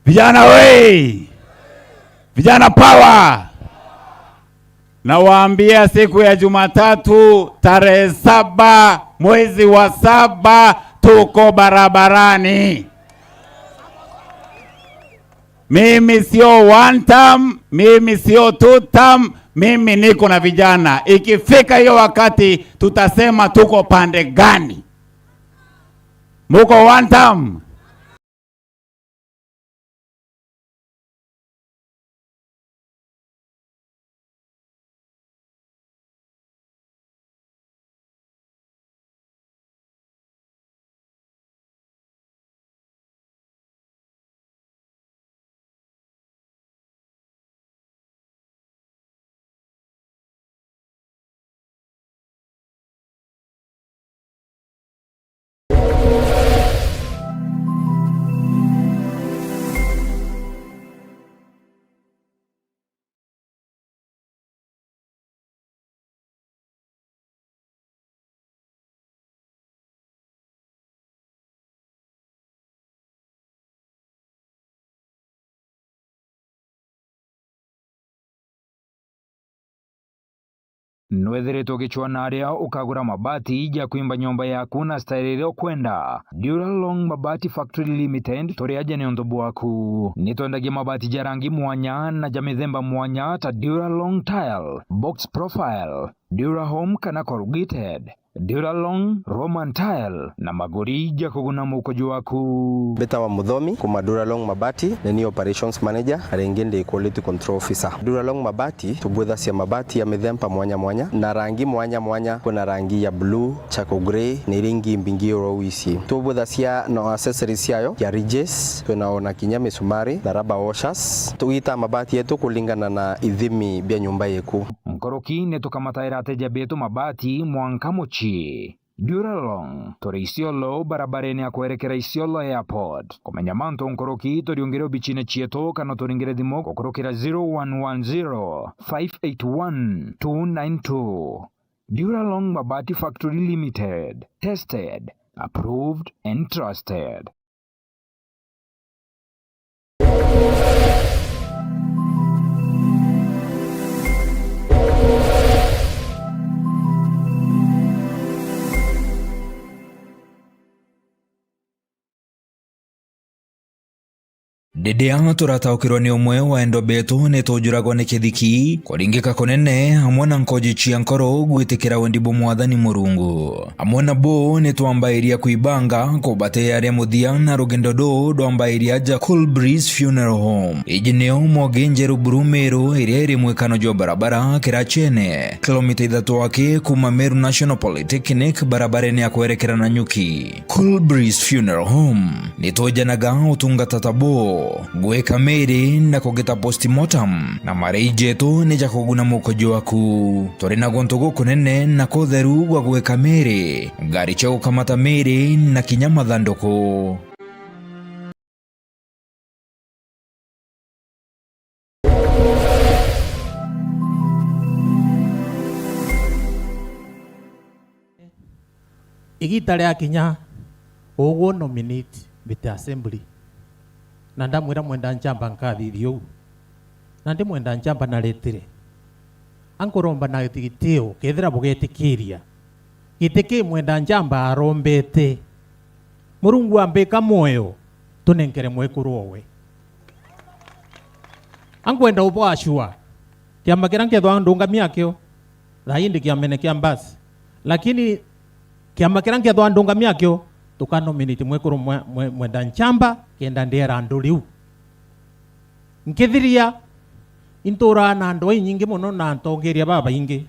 Speaker 5: Vijana we! Vijana power! Na waambia siku ya Jumatatu tarehe 7 mwezi wa 7 tuko barabarani. Mimi sio one term, mimi sio two term, mimi niko na vijana. Ikifika hiyo wakati tutasema tuko pande gani. Muko one term.
Speaker 7: Nwethiritwo gichwana aria ukagura mabati ija kuimba nyumba yaku na style iria ukwenda. Duralong Mabati Factory Limited turi aje ni onto bwaku. Nitwendagia mabati ja rangi mwanya na ja mithemba mwanya ta Duralong Tile, Box Profile, Durahome kana corrugated, Duralong Roman Tile na magori ija kuguna mukojo waku.
Speaker 8: Beta wa Muthomi kuma Duralong Mabati ni operations manager arengende quality control officer. Duralong Mabati tubwetha cia mabati ya mithemba mwanya mwanya na rangi mwanya mwanya. Kuna rangi ya blue, charcoal grey ni ringi mbingi orowici. Tubwetha cia no accessories yayo ya ridges, tunaona kinya misumari na rubber washers. Tuita mabati yetu kulingana na ithimi bia nyumba yeku.
Speaker 7: Mkoroki netukamataira ateja betu mabati mwanka mochi. Duralong turi Isiolo barabareni ya kuerekera Isiolo Airport. Kumenya manto nkoroki turiongere bichine chieto kana turingire thimo kukurukira 0110 581 292. Duralong Mabati Factory Limited. Tested, approved and trusted.
Speaker 24: Dedea turataukirwa ni umwe wa endo betu nitujuragwa ni kithiki kuringika kunene hamwe na nkoji cia nkoro gwitikira wendibo mwathani Murungu. Hamwe na bo nitwambairia kuibanga kubate aria muthia na rugendo ndwambairia ja Cool Breeze Funeral Home. Iji nio Mogenjeru Burumeru iria iri mwekano jo barabara Kirachene kilomita 3 wake kuma Meru National Polytechnic barabareni ya kuerekera na Nyuki. Cool Breeze Funeral Home nitujanaga utungata tabo gweka meri na kugeta postmortem na mareijetu ni ja kuguna mukojo waku. Turi na gonto gukunene na kotheru gwa gweka meri ngari cha gukamata meri na kinya mathandoko.
Speaker 25: Igita ria kinya uguo nominate bita assembly na ndamwira Mwenda Nchamba nkathithio na ndi Mwenda Nchamba naretire ankoromba na gitio kethira bugetikiria gitiki Mwenda Nchamba arombete Murungu ambika moyo tunenkere mwekuru owe angwenda ubwashua kiama kiria nkethwa ndungamia kio thaindi kiamene kia mbasi lakini kiama kiria nkethwa ndungamia kio tukanominate mwekuru mwenda nchamba kenda ndiera andu riu nkithiria intura na andu nyingi muno na ntongeria baba ingi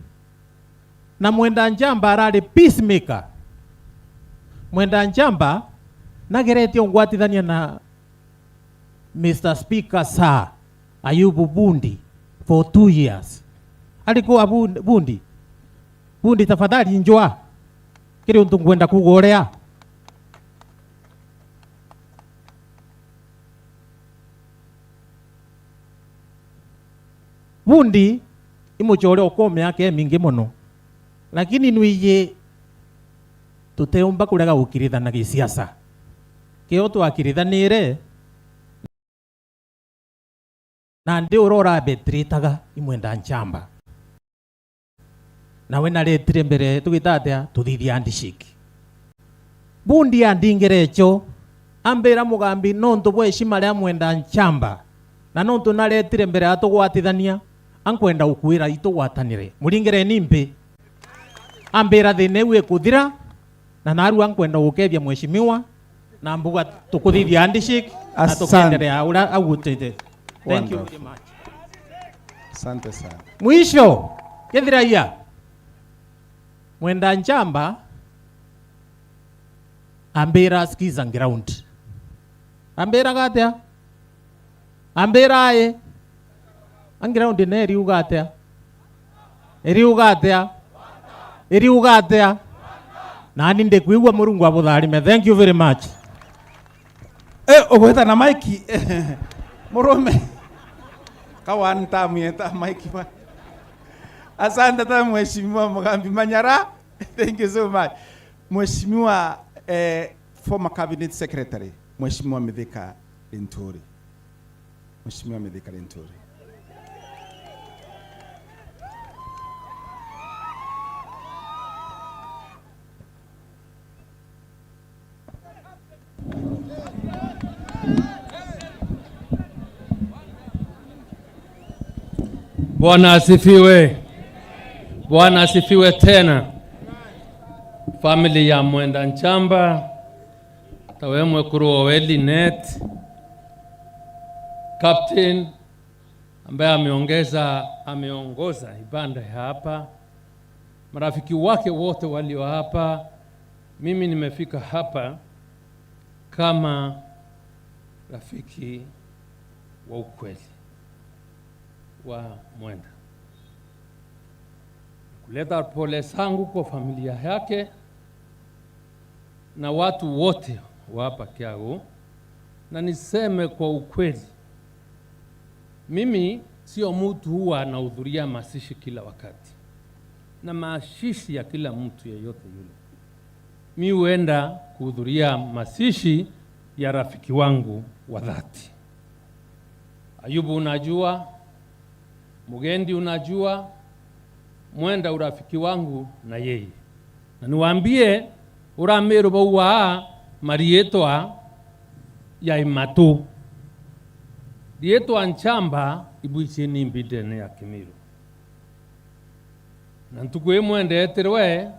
Speaker 25: na mwenda nchamba arari peacemaker mwenda nchamba nageretio ngwatithania na Mr. Speaker Sir Ayubu Bundi for 2 years. Alikuwa Bundi tafadhali njua kiri untu ngwenda kugorea Bundi imuchore okome yake mingi muno lakini nuiye tuteumba kurega gukirithana gisiasa kio twakirithanire na ndi urora betritaga imwenda nchamba nawe naretire mbere tugitatea tuthithia handshake Bundi andingerecho ambera mugambi nontu bwa heshima ria mwenda nchamba na nontu naretire mbere atugwatithania ankwenda ukwira itugwatanire muringere nimbi ambera thine we kuthira na naru ankwenda gukethia mheshimiwa na mbuga tukuthithia handshake na tukendelea ura agutete. Thank you very much.
Speaker 15: Asante sana.
Speaker 25: Mwisho kethiraia mwenda nchamba ambera skiza ground ambera gatea ambera aye ground ne eriugatea nani ndekuigwa murungu abutharime. Thank you very much.
Speaker 15: Ogweta na Mike Murume kawanta mieta Mike ba. Asante ta mheshimiwa Mugambi Manyara. Thank you so much. Mheshimiwa former cabinet secretary Mheshimiwa Mithika Linturi. Mheshimiwa Mithika Linturi.
Speaker 6: Bwana asifiwe. Bwana asifiwe tena. Family ya mwenda nchamba tawe mwekuru Oweli Net Captain ambaye ameongoza ibada hapa, marafiki wake wote walio hapa. Mimi nimefika hapa kama rafiki wa ukweli wa mwenda, kuleta pole zangu kwa familia yake na watu wote wa hapa Kiagu, na niseme kwa ukweli, mimi sio mtu huwa anahudhuria mazishi kila wakati, na mazishi ya kila mtu yeyote yule. Mimi huenda kuhudhuria mazishi ya rafiki wangu wa dhati. Ayubu unajua, Mugendi unajua, mwenda urafiki wangu na yeye. Na niwaambie uramero bauwa marietwa ya imatu. Dietwa nchamba ibuiche nimbidene ya Kimiru. Na ntukwe mwende eterwe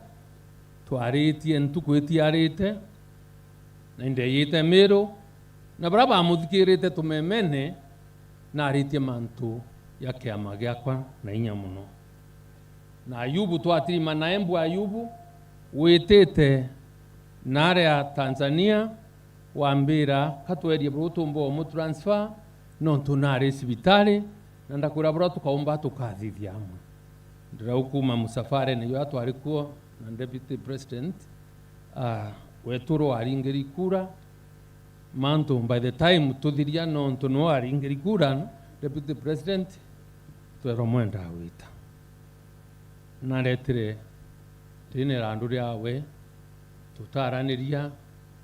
Speaker 6: twariti ntukwe tiarite na inde yite mero na baraba amudhikirite tumemene na arite mantu ya kiama giakwa na inya muno. Na Ayubu twatirima na embu Ayubu wetete nare ya Tanzania wambira katwerie brutumbo mu transfer non tunare sibitali na ndakura bro tukaomba tukathithia amwe ndira ukuma musafare ne yo atwarikuo na deputy president weturo aringeri kura manto by the time tuthiria non tuno aringeri kura deputy president twero mwenda wita na letire tine randu yawe tutaraniria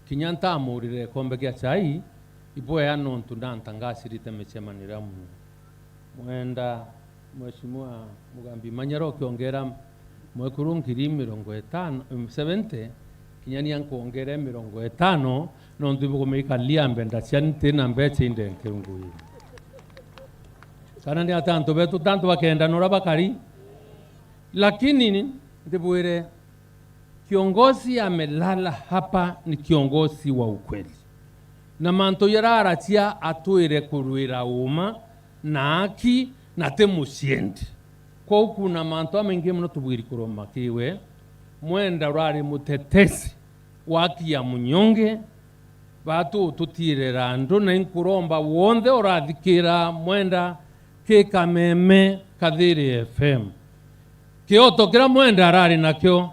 Speaker 6: kinyanta amurire kombe gya chai iboya non tundantangasirite mechemanira mu mwenda Mheshimiwa Mugambi Manyara kiongera mwekuru ngiri 70 kinyani yankuongera 50 non tubukomeka liambe ndachani tena mbeche inde nkirungu. kana ni atanto betu tanto bakenda nora bakari. Lakini ndibwire kiongozi amelala hapa ni kiongozi wa ukweli. Na manto yararatia atuire kurwira uma na haki na temusiendi. Kwa huku na manto amengi mno tubwiri kuroma kiwe mwenda urari mutetesi waki ya munyonge batu tutirera ndo na inkuromba wonde orathikira mwenda ke Kameme Kathiri FM kioto kira mwenda arari nakyo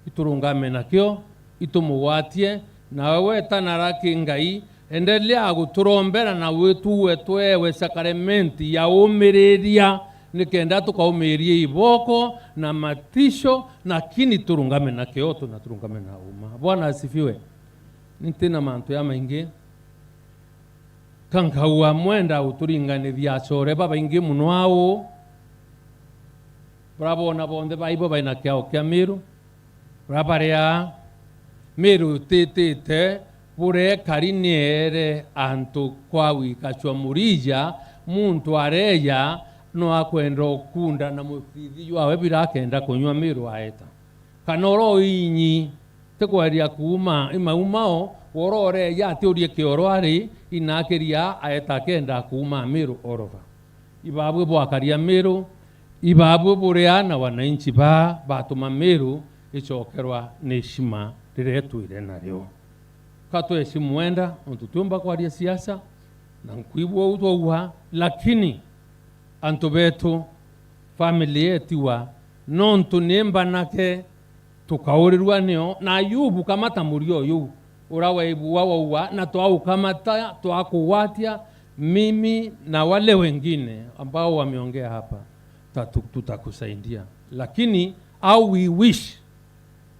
Speaker 6: iturungame nakyo itumuwatie na wewe tanaraki ngai endelea guturombera na wetu wewe sakramenti ya umireria nikenda tukaumirie iboko na matisho na kini turungame na kioto na turungame na uma. Bwana asifiwe. Nitena mantu ya maingi kankaua mwenda uturingane vyachore baba ingi muno awo bravo na bonde baibo baina kyao kya miru rabarea miru tete pure kariniere antu kwawi kachwa murija muntu areya no akwenda okunda na mufithi wawe birakenda kunywa miru aeta kanoro inyi tekwaria kuma imaumao worore ya teorie kiorwari inakeria aeta kenda kuma miru orova ibabu bwakaria miru ibabu bureana wananchi batuma miru ichokerwa neshima riretwire naryo katwesi mwenda ontutumba kwaria siasa na nkwibwa utwa lakini antu betu family etiwa nontu nemba nake tukaurirwa nio na Ayubu kamata murio yu urawaibu wawa na twau kamata twakuwatia mimi na wale wengine ambao wameongea hapa tutakusaidia lakini au we wish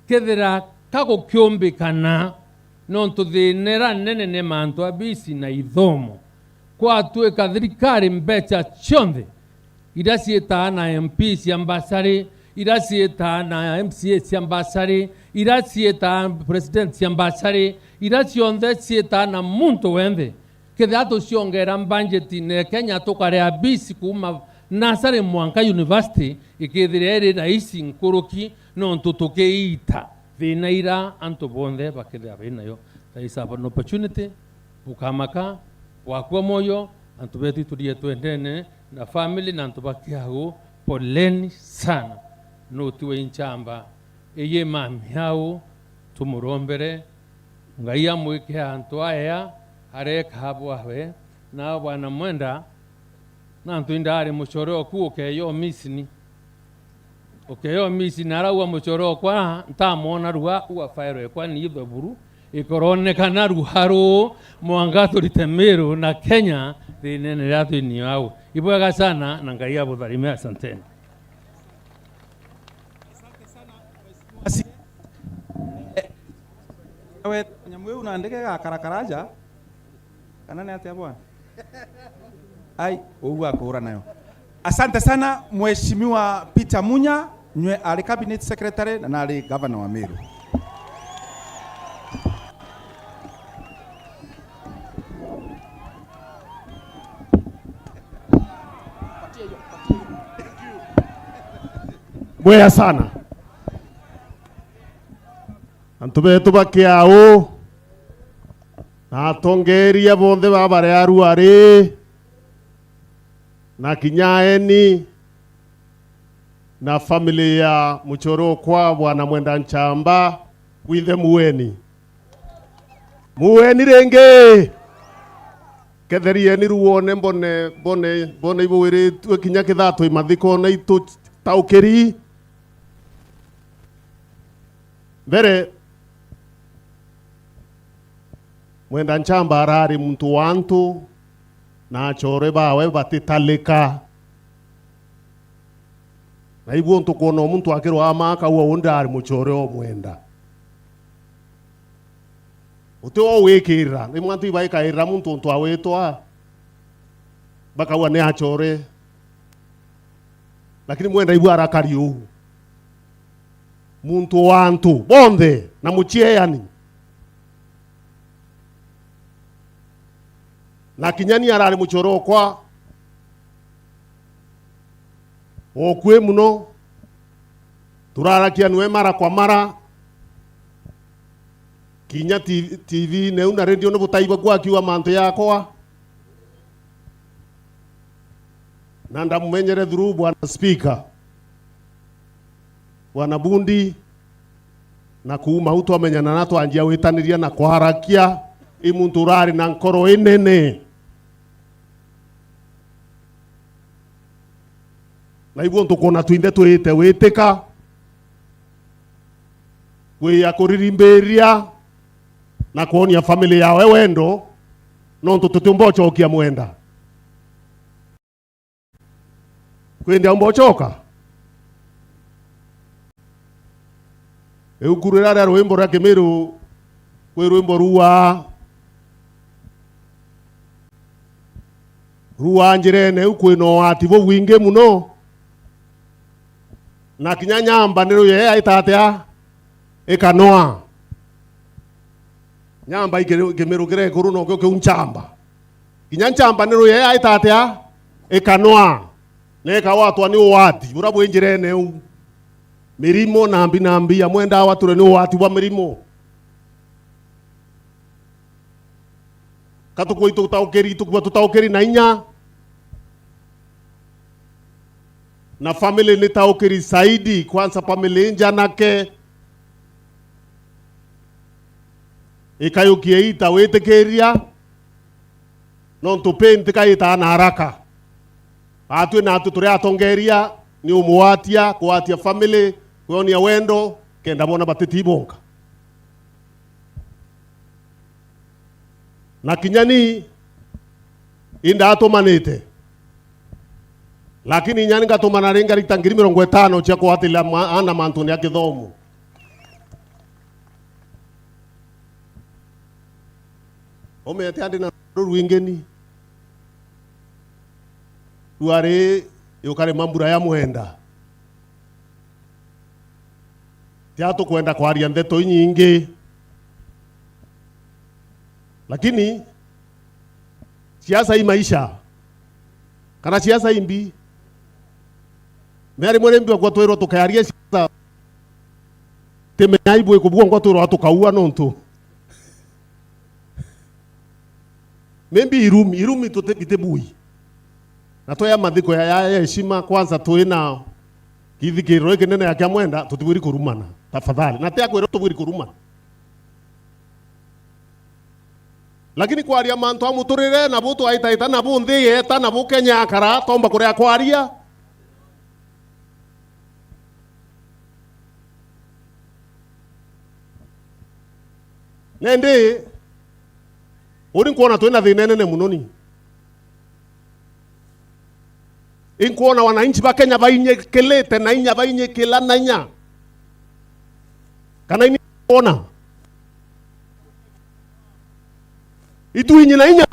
Speaker 6: kethera kako kiombe kana nontu thinera nene ne mantu abisi na ithomo kwa tueka thirikari mbecha chonde irasieta na MP siambasari irasieta na MCA siambasari irasieta president siambasari irasionde sieta na muntu wende kethato siongera budget ne Kenya tukare abisi kuma nasare Mwanka University ikithirere na isi nkuruki nontu tukeita thinaira antu bonde bakithia binayo there is an opportunity bukamaka wakwa moyo antu betu tulie twendene na family na antu bakiago poleni sana no tuwe inchamba eye mami hao tumurombere ngai amwike antu aya areka habwawe na bwana mwenda na antu indari muchoro ku okeyo misini okeyo misini arawa muchoro kwa ntamona ruwa uwa fairo kwa ni buru ikorone kana ruharo mwangato litemero na Kenya rinene ratu ni wao ibwaga sana na ngai abudharime asanteni.
Speaker 15: Wewe nyamwe unaandike karakaraja kana ni atia bwana ai ugu akura nayo. Asante sana Mheshimiwa Peter Munya nywe ali cabinet secretary na ali governor wa Meru.
Speaker 9: Bwea sana antu betu bakiao na atongeria bonthe babare aruari na kinyaeni na family ya muchoro kwa bwana mwenda nchamba withe muweni renge ketherie ni ruone mbone ibwire twe kinya kithato imathiko na itu taukeri mbere mwenda nchamba arari muntu wantu na achore bawe batitalika na ibu ntu kuona muntu akirwa amaka uwa undari muchore o mwenda uto wekira ni mwantu ibaika ira muntu ntu awetwa baka uwa ne achore lakini mwenda ibu arakari uhu muntu wantu bonde na muchie yani na kinyani arari muchoro kwa okwe muno turarakia nwe mara kwa mara kinya TV ne una radio no butaiba kwa kiwa manto yakwa na ndamumenyere through bwana speaker bwana Bundi na kuuma uto amenyana nato anjia wetaniria na kwarakia imuntu rari na nkoro enene na ibu ntukona twinde twite witeka we akoririmberia na kuonia family yawe wendo no ntututumbo chokia mwenda kwenda mbochoka eukurira ra rwimbo ra Kimiru kwe rwimbo ruwa njirene ukwino ativo winge muno na kinyanyamba nero ye aitatea ekanoa nyamba Kimiru kire kuru no ke unchamba kinyanchamba nero ye aitatea ekanoa neka watu ani wati burabo njirene mirimo nambi ya mwenda watu ni wati wa mirimo katuko itutaukeri tukwa tutaukeri na inya na family ni taukeri saidi kwanza family njanake ikayukie ita wetekeria non tupente kaita na haraka atwe na atu turi atongeria ni umuwatia kuatia family kuonia wendo kenda bona batitibonga na kinyani inda atomanite lakini nyani ngatomana renga ritangiri 50 cha kuatila ana mantuni yake thomu omete andi na ruingeni tuare yokare mambura ya mwenda tiato kwenda kwaria ndeto nyingi lakini siasa hii maisha kana siasa imbi meri mwerembi kwa twero tukayaria siasa temeaibu ekubwa kwa twero atukaua nonto membi irumi tutebui na toya mathiko ya heshima kwanza tuina kithikiro kinene ya Kyamwenda tutibwiri kurumana tafadhali na tia kwero tubwiri kurumana lakini kwaria mantu amuturire na butu aitaita na bunthi yeta na bukenya akara tomba kuria kwaria nende uri kuona twina thina nene munoni inkuona wananchi ba Kenya bainyekelete na inya bainyekela na inya kana ini kuona ituinyi na inya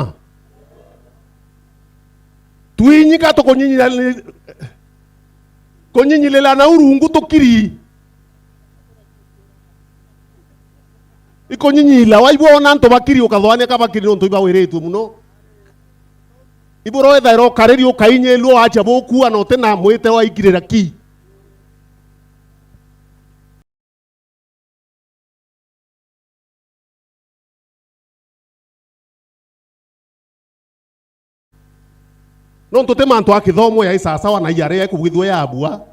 Speaker 9: tuinyi ka to konyinyi lela na urungu to kiri ikonyinyi la waibona nto bakiri ukathwane ka bakiri nto iba weretu muno iburo ethairo kareri ukainye luo acha boku anote na mwete wa ikirira ki non tote manto akithomo ya isasa wana yare ya kubwithwe ya abua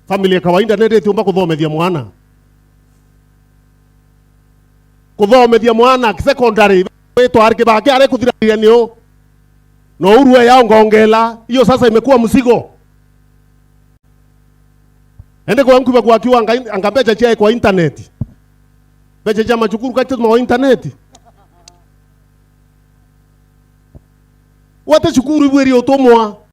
Speaker 9: familia kawaida nende tiumba kuthomethia mwana kuthomethia mwana secondary wetu arike bake are kuthiraria nio no urue yao ngongela hiyo sasa imekuwa mzigo ende kwa mkuba kwa kiwa angabecha chia kwa internet becha cha machukuru kati kwa internet wate shukuru ibweri otomwa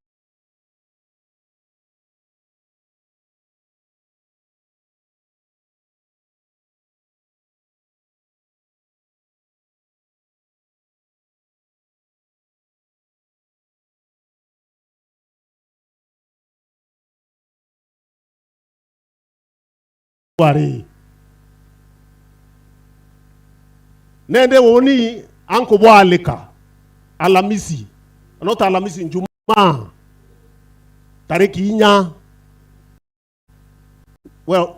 Speaker 9: wari nende woni anko bwalika Alhamisi anota Alhamisi Ijumaa tariki 4 well,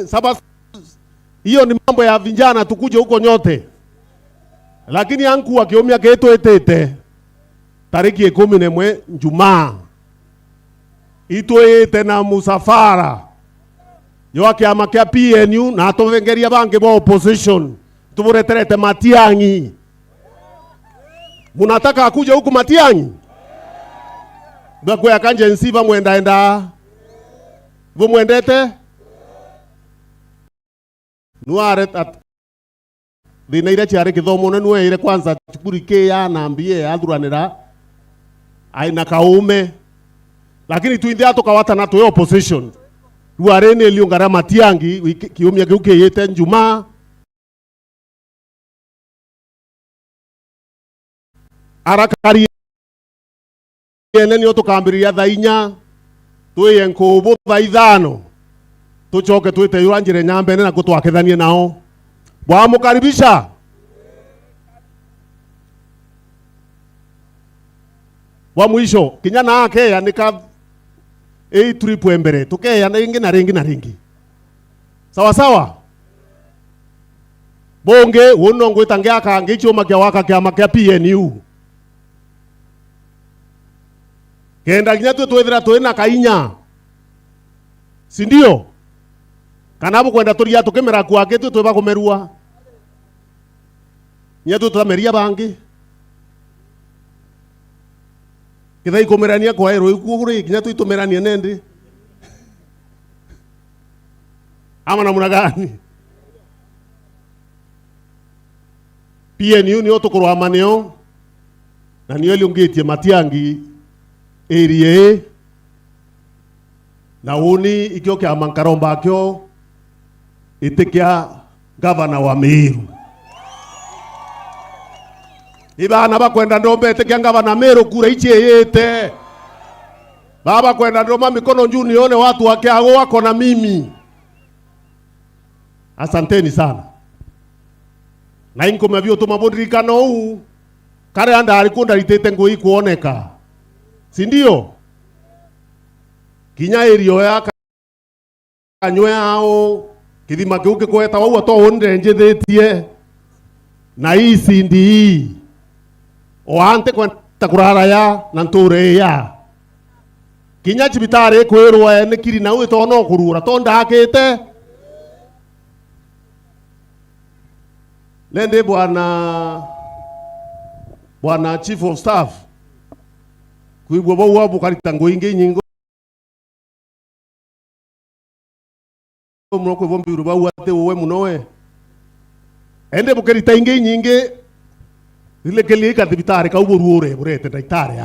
Speaker 9: saba, hiyo ni mambo ya vijana, tukuje huko nyote. Lakini yangu akiomia keto etete tariki 11 Jumaa itwete na musafara yo kiama kia PNU na atovengeria bange bo opposition tubureterete Matiang'i. Munataka akuja huku Matiang'i? Bakwe akanje nsiba mwenda bo mwendete nuare at thina ira ciare kithomo na nuere kwanza chukuri ke ya nambie athuranira aina kaume, lakini tuinde atukawata na tuyo opposition ruarene eliongara Matiang'i kiumia giuke yete Njuma arakari ene ni otukambiria thainya tuye nkubu thaithano tuchoke twite yuranjire nyambene na kutwakithanie nao bwamukaribisha. Wa mwisho kinyana ake anika trip mbere tukeya na ringi sawa sawa bonge wono ngwita akange choma kya waka kya makia PNU kenda kinya twethira twina kainya sindio kana kwenda turia tukimera kwake tweba kumerua nya tutameria bangi kithai kumerania kwa ero ikugure kinya tuitumerania nende ama namuna gani? PNU ni otukurwa maneo na niyo liungitie Matiang'i area na uni ikyo kya mankaromba kyo itikia governor wa Meru ibana bakwenda ndombe itikia governor Meru kura icheyete baba kwenda ndoma mikono juu nione watu wake hao wako na mimi. Asanteni sana. Na inko mavyo tumabondirikano huu kare anda alikunda litete ngoi kuoneka. Si ndio? Kinya erio ya kanywe hao kithima kiuke kweta wau atohonde njethetie na hii sindi oante kwenda kurara ya na nture ya kinya chibitare kwirwa ne kiri na wito no kurura tonda akete lende bwana chief of staff kuibwa bo wabu karita ngoinge nyingo mroko bombi ruba wate wowe munowe ende bukerita inge nyinge ile kele ka dibitare ka uboruore burete daitare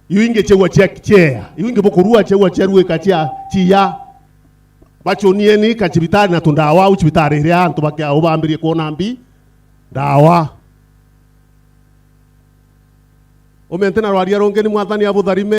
Speaker 9: yuinge chewa chekchea yuinge bokorua chewa cherue kachia chia bachonieni kachibitare na tundawa uchibitare ria antu bakia obambirie kuona mbi dawa omentena rwaria rongeni mwathani abutharime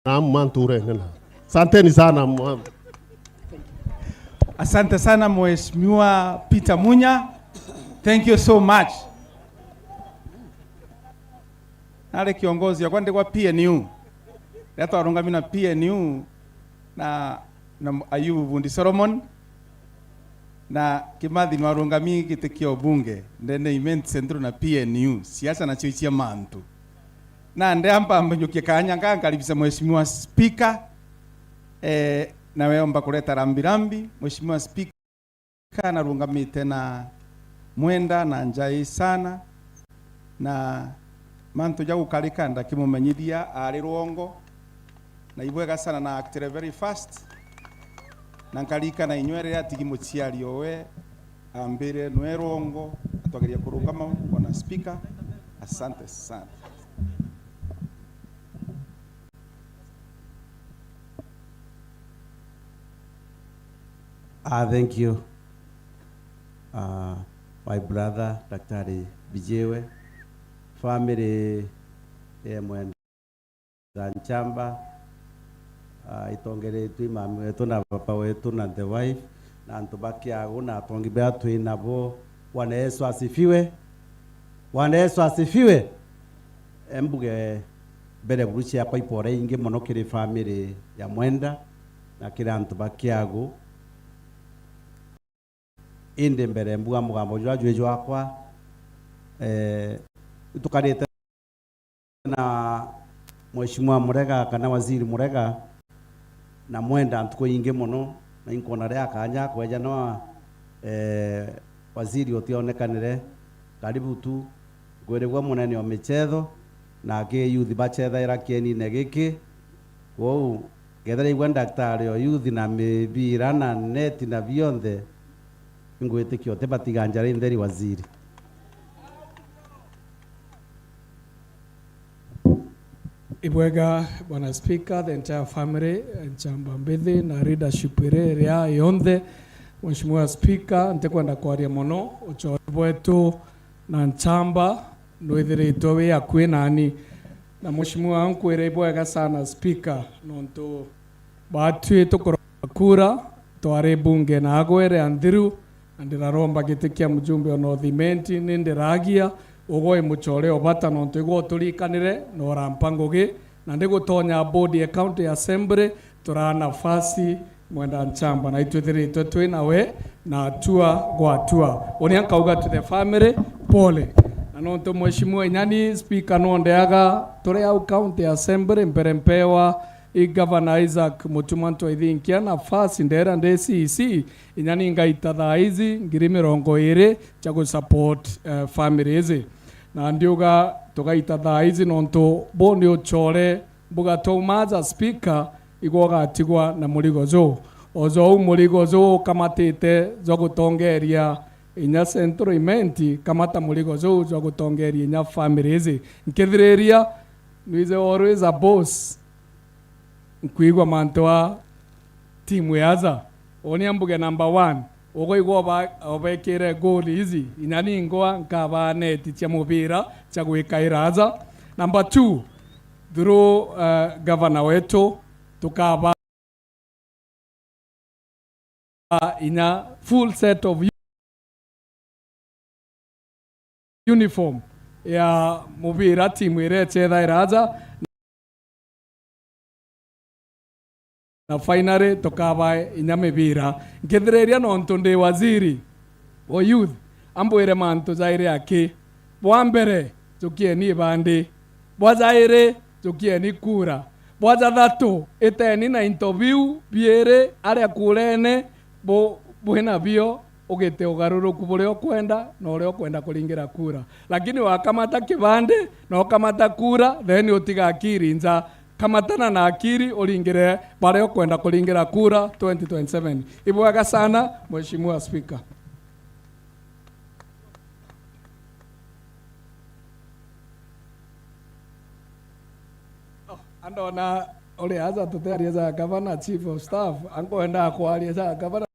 Speaker 9: na manture nena. Asanteni sana.
Speaker 15: Asante sana Mheshimiwa Peter Munya. Thank you so much. Nale kiongozi ya kwande kwa PNU. Leto arungami na PNU na Ayubu Bundi Solomon na Kimathi marungami kitekio bunge ndene event centro na PNU siasa na choichia mantu na ndeamba mbenyokie kanya ngalibisa Mheshimiwa Speaker na weomba kuleta rambirambi Mheshimiwa Speaker na rungamite na mwenda na njai sana na mantu jagu kalikanda kimumenyithia ari ruongo na ibwega sana na acted very fast na nkalika na inywere atigi muciari owe ambire nwe ruongo atwageria kurungama bwana Speaker. Asante sana.
Speaker 1: Thank you. My brother, Daktari Bijewe, family Mwenda Nchamba, itongeretwe imami wetu na papa wetu na the wife, na ntubaki agu na tongibea twinabo. Bwana Yesu asifiwe. Bwana Yesu asifiwe. Embuge mbere buruchi yakwa ipore ingi muno kiri family ya Mwenda na kira ntubaki agu inde mbere mbuga mugambo jwa wakwa tukarete na Mheshimiwa Murega kana Waziri Murega na Mwenda ntuko ingi muno na inkona ria kanya kweja no waziri otionekanire karibu tu gweregwa munene wa michetho na ke youth bachetha ira kieni negiki wo gethera igwa daktari o youth na mibira na net na bionthe ngwetikio te batiganjara inderi waziri.
Speaker 18: Ibwega Bwana Speaker, the entire family, Nchamba Mbithi na leadership ria yonthe. Mheshimiwa Speaker, ntekwenda kwaria muno uchori bwetu na Nchamba nwithiritwo wi akui nani na Mheshimiwa nkwire ibwega sana Speaker nontu batwi tukora kura twari bunge na agwere andhiru ndiraromba giti kia mjumbe o North Imenti nindiragia ugoe muchore obata nontu igwo turikanire no rampangogi na ndigutonya body account ya assembly tura nafasi Mwenda Nchamba na itwithiritwe twinawe na atua gwa atua unia kauga to the family pole na nontu Mheshimiwa Inyani Speaker nondeaga turi au county assembly mbere mpewa Governor Isaac Mutumanto ithinkia nafasi ndera ndCC Inyani ngaita thaizi ngiri 20 cha ku support family hizi na ndiuga tugaita thaizi nontu boni uchore buga tomaza Speaker igoga atigwa na muligo zo ozo muligo zo kamatite zo gutongeria inya central imenti kamata muligo zo zo gutongeria inya family hizi nkithireria is always a boss nkuigwa mantoa timu yaza oni ambuge number 1 ogo igwa obekire goal hizi inyani ngoa nkaba net tia mubira cha gwikairaza. Number 2 through governor wetu tukaba ina full set of uniform ya mubira timu ire chetha iraza na finally tukaba ina mibira nkithireria nontu ndi waziri o youth ambwire mantu zaire ake bwa mbere tukieni bandi bwa zaire tukieni kura bwaza thatu iteni na interview biere aria kurene bo bwena bio ugite ugaruruku buria kwenda na uria kwenda kuringira kura lakini wakamata kibande na ukamata kura then utiga akiri nza kamatana na akiri uringire baria kwenda kuringira kura 2027. Ibwaga sana Mheshimiwa Speaker. Andona ole aza tutearia za governor chief of staff angoenda kwaria za governor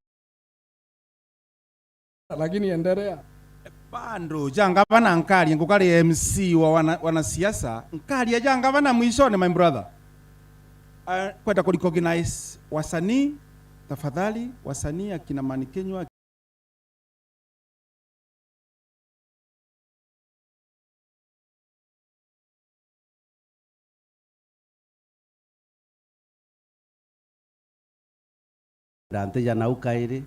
Speaker 18: lakini endelea
Speaker 15: bando jangavana nkali ngukali MC wa wanasiasa nkali jangavana mwishoni my brother. Kwenda kurecognize wasanii tafadhali, wasanii akina Manikenywa
Speaker 1: Dante ya naukaire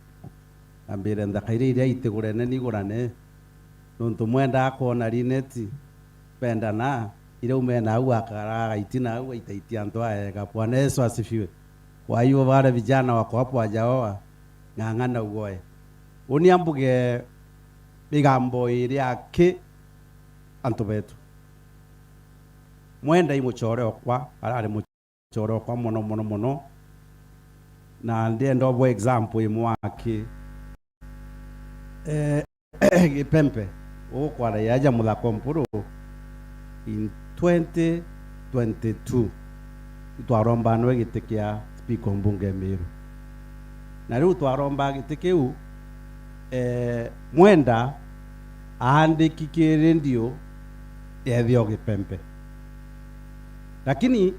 Speaker 1: ambire ndakaire iria itegurene nigurane nontu Mwenda akona rineti penda na ile umena au akaraga itina au itaitia antoa ega. Bwana Yesu asifiwe. Kwa hiyo wale vijana wako hapo hajaoa ng'ang'ana ugoe uniambuge bigambo ile ake antu betu Mwenda imuchore okwa arare muchore okwa mono na ndiendo bo example imwaki Pempe okwara yaja muthako mpuru in 2022 twarombanwe gitikia speaker mbunge Miru na riu twaromba giti kiu Mwenda aandiki kirendio ethio gipembe, lakini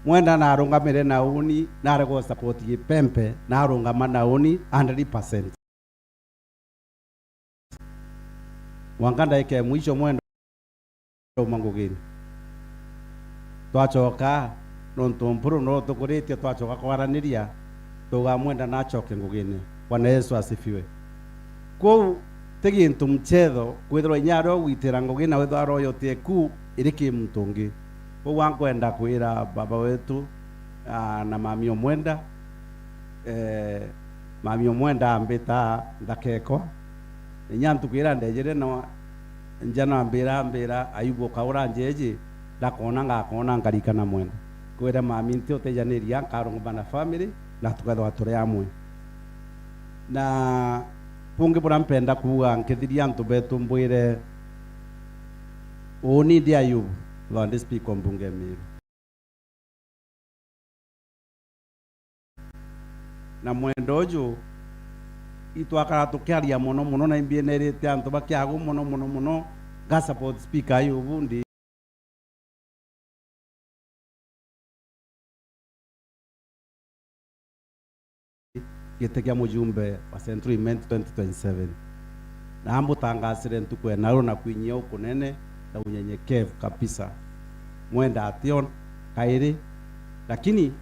Speaker 1: Mwenda na arungamire na uni na arego support gipembe na arungama na uni 100%. Mwanganda ike mwisho Mwenda umangugini twachoka nontu mpuru no tukuritie twachoka kwaraniria tuga Mwenda na choke ngugini. Bwana Yesu asifiwe. Kou tegi ntu mchetho kwithirwa inyaro gwitira ngugina withwa royo teku iriki mtungi kou wankwenda kwira baba wetu na mami Omwenda mami Omwenda ambita ndakeko nyantu kwira ndejere no njana mbira Ayubu kaura njeje ndakona ngakona ngarikana Mwenda kwira mami nti utejaniria nkarungwa na family na tukethwa turi amwe na pungi bura mpenda kuga nkithiria antu betu mbwire uni ndi Ayubu Lord speak on bunge Miru na Mwenda uju itwakara tukiaria muno na imbienerete antu bakiago muno ga support speaker Ayubu ndi gitekia mujumbe wa Central Event 2027 na ambu tangasire ntukwe naro na kwinyia ukunene na unyenyekevu kabisa. Mwenda ation kairi lakini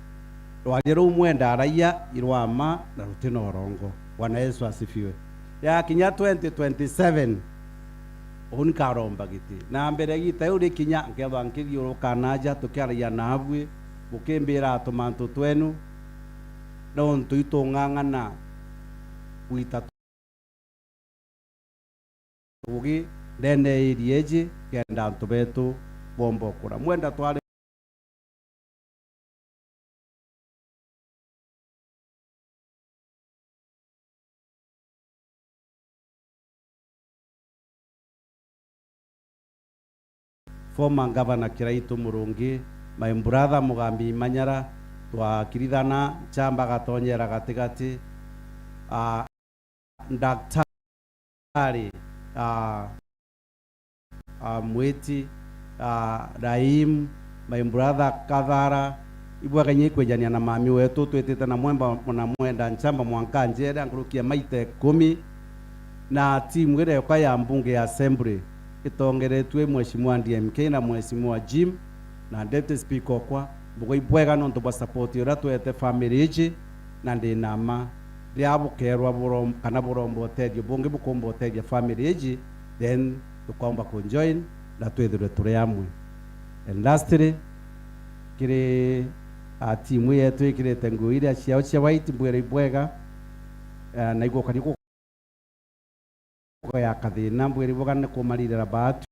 Speaker 1: rwagero Mwenda araia irwama na rutino orongo. Bwana Yesu asifiwe. Ya kinya 2027 unkaromba giti na mbere gita uri kinya nkeba nkigioruka naja tukiaria nabwe bukimbira atumantu twenu don tuito ngangana wita tugi dende irieje kenda antu betu bombo kura Mwenda twari former governor Kiraitu Murungi, my brother Mugambi Manyara twakirithana chamba gatonyera gatigati daktari Mwiti Raim, my brother Kathara ibwa kanye kwejania na mami wetu twetete na Mwenda nchamba mwanka njera ngurukia maite 10 na timu ile kwa ya mbunge ya assembly itongeretwe mheshimiwa DMK na mheshimiwa Jim na deputy speaker kwa bugo ibwega no to support yora twete family ichi na ndinama riabu kerwa burom kana burombo tedio bunge bukombo tedia family ichi then tukomba ku join na twethire turi amwe. And lastly kire timu yetu ikirete nguire ciao cia white mbwere ibwega na iguo kaniko ya kathina mbwere bogane kumarira batu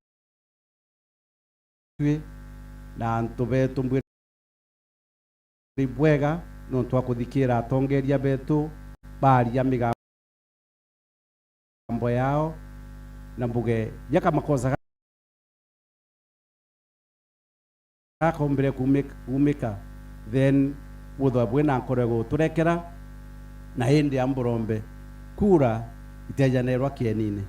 Speaker 1: na ntubetu mbwere ibwega no twakuthikira atongeria betu baria migambo yao na mbuge yaka makosa akombere kumika then wotho bwena nkorego turekera na hindi amburombe kura itejanerwa kienine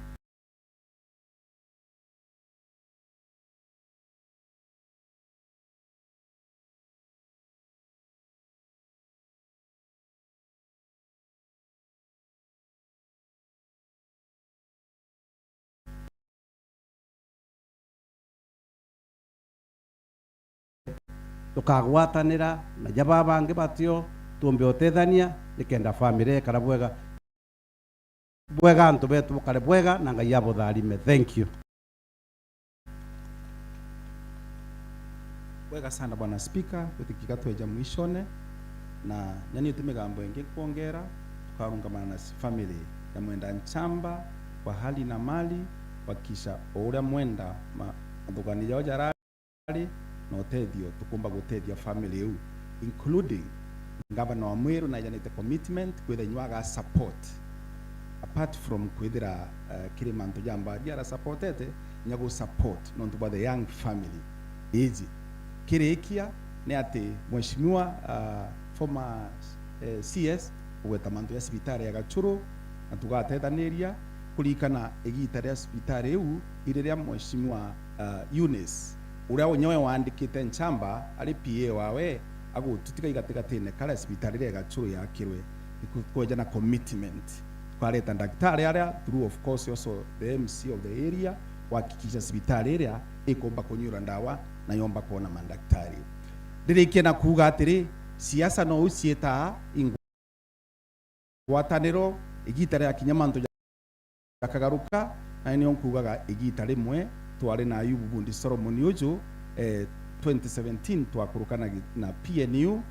Speaker 1: tukagwatanira na jaba bange batio tumbe otethania nikenda family kara bwega antu betu kare bwega na ngai abo tharime. Thank you.
Speaker 15: Bwega sana bwana speaker tutikika tweja mwishone na nyani tumigambo ingi kuongera tukarungamana na family ya Mwenda Nchamba kwa hali na mali wakisha ura Mwenda mathugani yao jarari no tedio tukumba gutedia family eu including governor wa Mwiru na janite commitment kwitha nywaga support apart from kwithira kirimanto jamba diara supportete nyago support non to the young family easy kirikia ne ati mheshimiwa former CS gweta mantu ya cibitari ya Gachuru na tugatetaniria kurikana igita ria cibitari iu iriria mheshimiwa Eunice uria nyowe wandikite Nchamba ari PA wawe agututika igategatine kala cibitari ria Gachuru yakirwe ikuja na commitment twareta daktari aria through of course also the MC of the area wakikisha cibitari ria ikomba kunyura ndawa na yomba kuona mandaktari ndirikia na kuga atiri siasa no ucieta ingwataniro igita ria kinyamanto akagaruka na ni onkugaga igita rimwe twari na Ayubu Bundi Solomon Uju 2017 twakurukana na PNU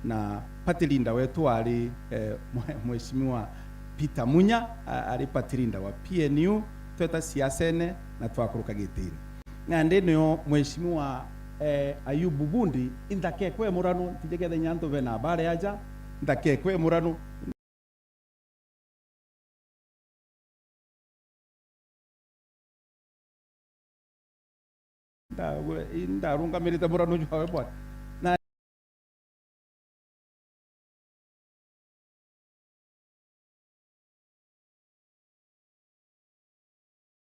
Speaker 15: na patilinda wetu ari mheshimiwa Peter Munya ari patilinda wa PNU tweta siasene na twakuruka gitiri na ndeno mheshimiwa Ayubu Bundi indakekwe murano tijegede nyanto bena bare aja ndakekwe murano ndarunga merita murano jwawe bwana na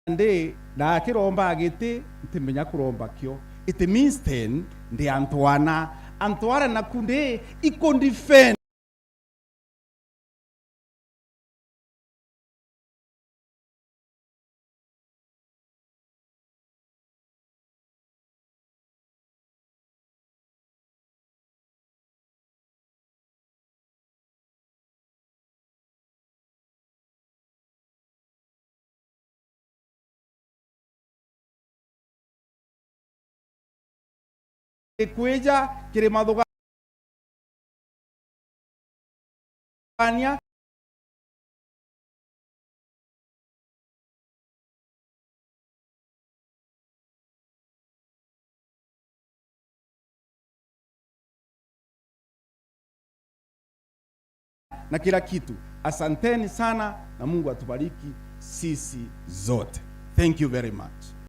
Speaker 15: ndi na kiromba agiti ntimenya kuromba kyo it means then ndi Antoana na kunde ikondifend Ekweja kiremadogania na kila kitu. Asanteni sana na Mungu atubariki sisi zote. Thank you very much.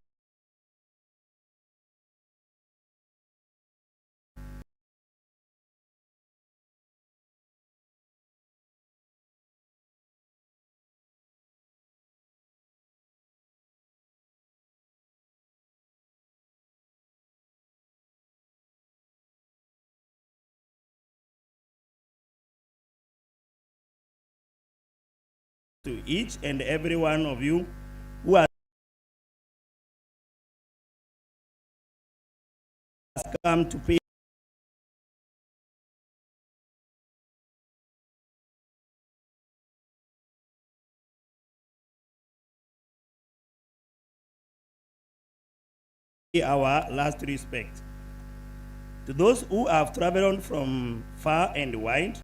Speaker 10: To each and every one of you who has come to pay our last respect. To those who have traveled from far and wide,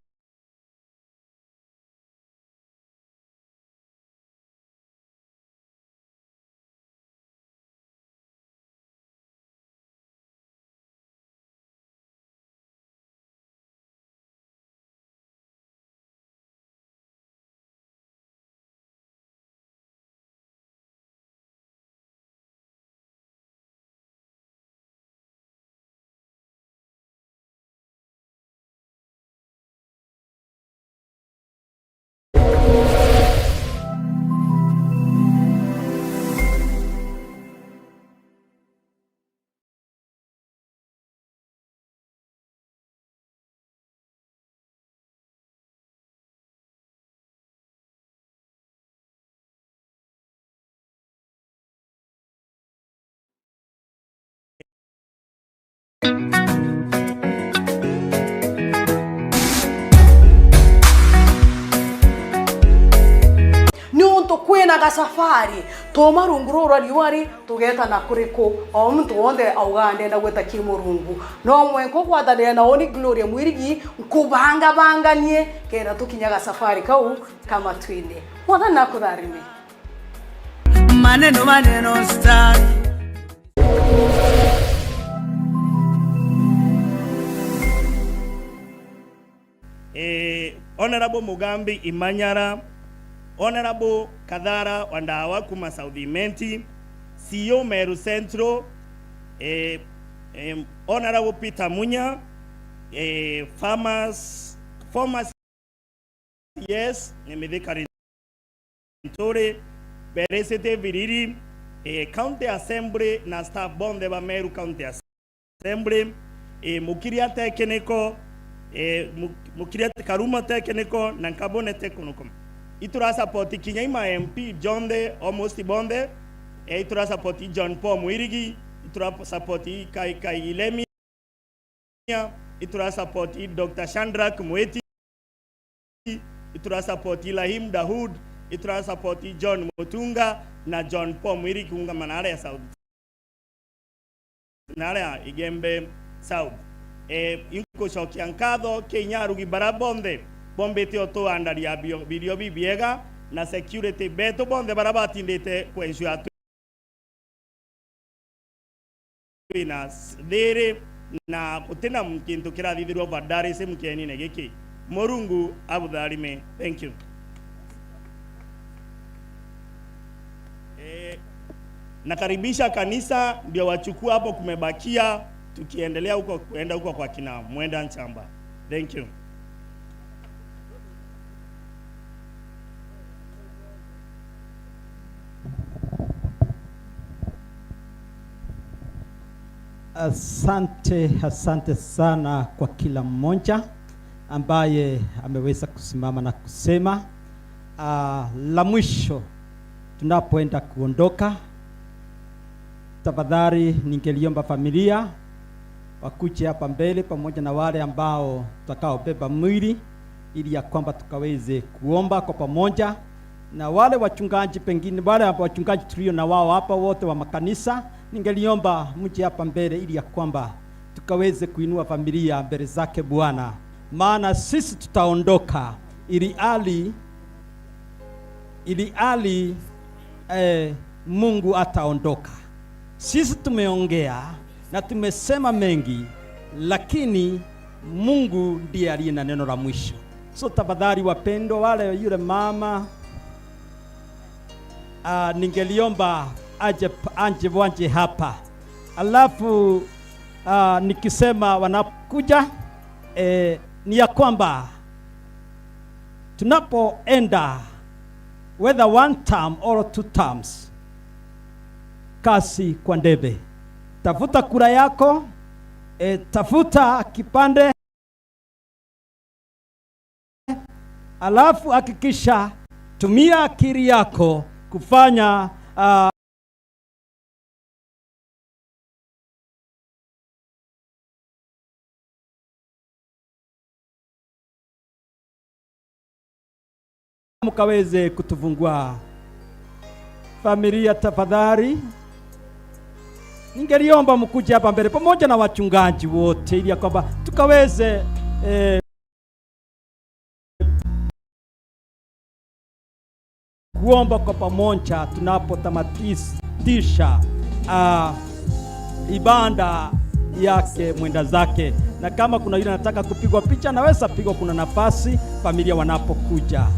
Speaker 11: kwina gasafari toma rungurura riwari tugeta na kuriko o muntu wonde augande na gweta kimurungu no mwenko kwatania na oni Gloria mwirigi kubanga banganie kera tukinyaga safari kau kama twinde mwana nakutharime maneno star
Speaker 10: Honorable Mugambi Imanyara, Honorable Kadhara Wandawa Kuma Saudimenti, CEO Meru Centro, Honorable Peter Munya, Farmers MCS ni Mithika Ntore Beresete Viriri County Assembly na staff bonde ba Meru County Assembly Mukiria Technical Mukiria Karuma Technical na Nkabone Technical itura support Kinyaima MP John de almost bonde itura support John Paul Mwirigi itura support Kai Ilemia itura support Dr. Chandrak Mweti itura support Lahim Dahoud itura support John Motunga na John Paul Mwirigi kunga manare ya South nare ya Igembe South inko shoki ankado Kenya rugi barabonde bombe teoto andari ya video bibiega na security beto bonde barabati ndete kwenshu atu na dere na kutena mkinto kira didiro badare se mkeni negeki morungu abudharime. Thank you. Nakaribisha kanisa ndio wachukua hapo, kumebakia tukiendelea huko kuenda huko kwa kina Mwenda Nchamba. Thank you.
Speaker 23: Asante sana kwa kila mmoja ambaye ameweza kusimama na kusema. La mwisho tunapoenda kuondoka, tafadhali ningeliomba familia wakuje hapa mbele pamoja na wale ambao tutakaobeba mwili, ili ya kwamba tukaweze kuomba kwa pamoja, na wale wachungaji, pengine wale wachungaji tulio na wao hapa wote wa makanisa, ningeliomba mje hapa mbele ili ya kwamba tukaweze kuinua familia mbele zake Bwana, maana sisi tutaondoka ili ali Mungu ataondoka. Sisi tumeongea na tumesema mengi, lakini Mungu ndiye aliye na neno la mwisho. So tafadhali wapendwa, wale yule mama ningeliomba anje hapa, alafu nikisema wanakuja ni ya kwamba tunapoenda whether one term or two terms, kasi kwa ndebe, tafuta kura yako, tafuta kipande, alafu hakikisha tumia akili yako kufanya mkaweze kutufungua. Familia, tafadhali ningeliomba mkuje hapa mbele pamoja na wachungaji wote, ili kwamba tukaweze kuomba kwa pamoja tunapotamatisha ibada yake mwenda zake. Na kama kuna yule anataka kupigwa picha, naweza pigwa, kuna nafasi familia wanapokuja.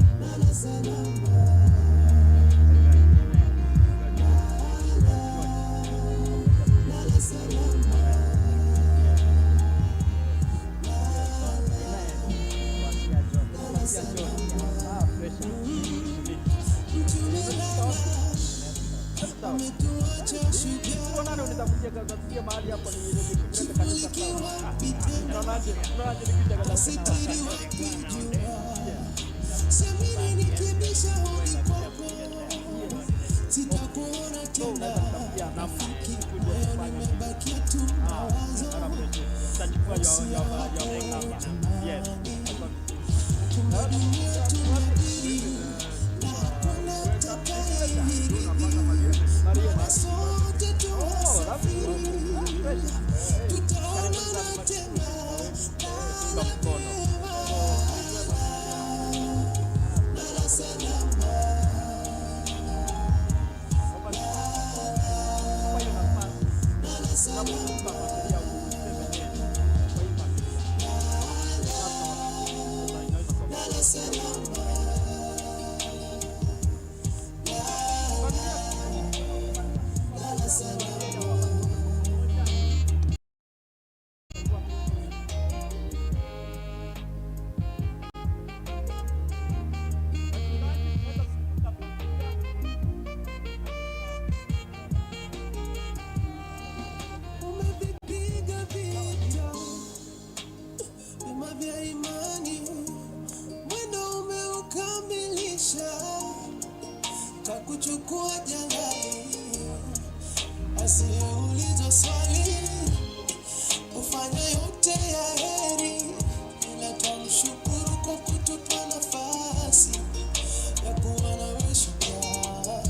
Speaker 12: kuchukua jalali, asiyeuliza swali, ufanye yote ya heri, ila tumshukuru kwa kutupa nafasi ya kuwa na wewe shujaa.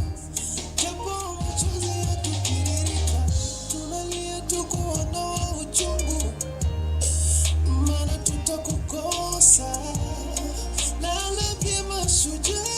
Speaker 12: Japo machozi yakitiririka, tunalia tu kuondoa uchungu, maana tutakukosa. Lala vyema shujaa.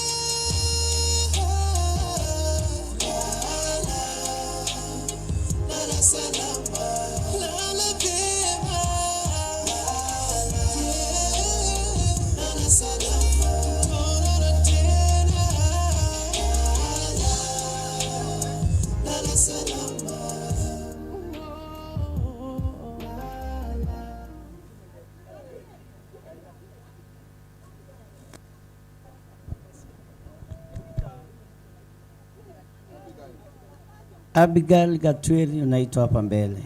Speaker 13: Abigail Gatweli, unaitwa hapa mbele.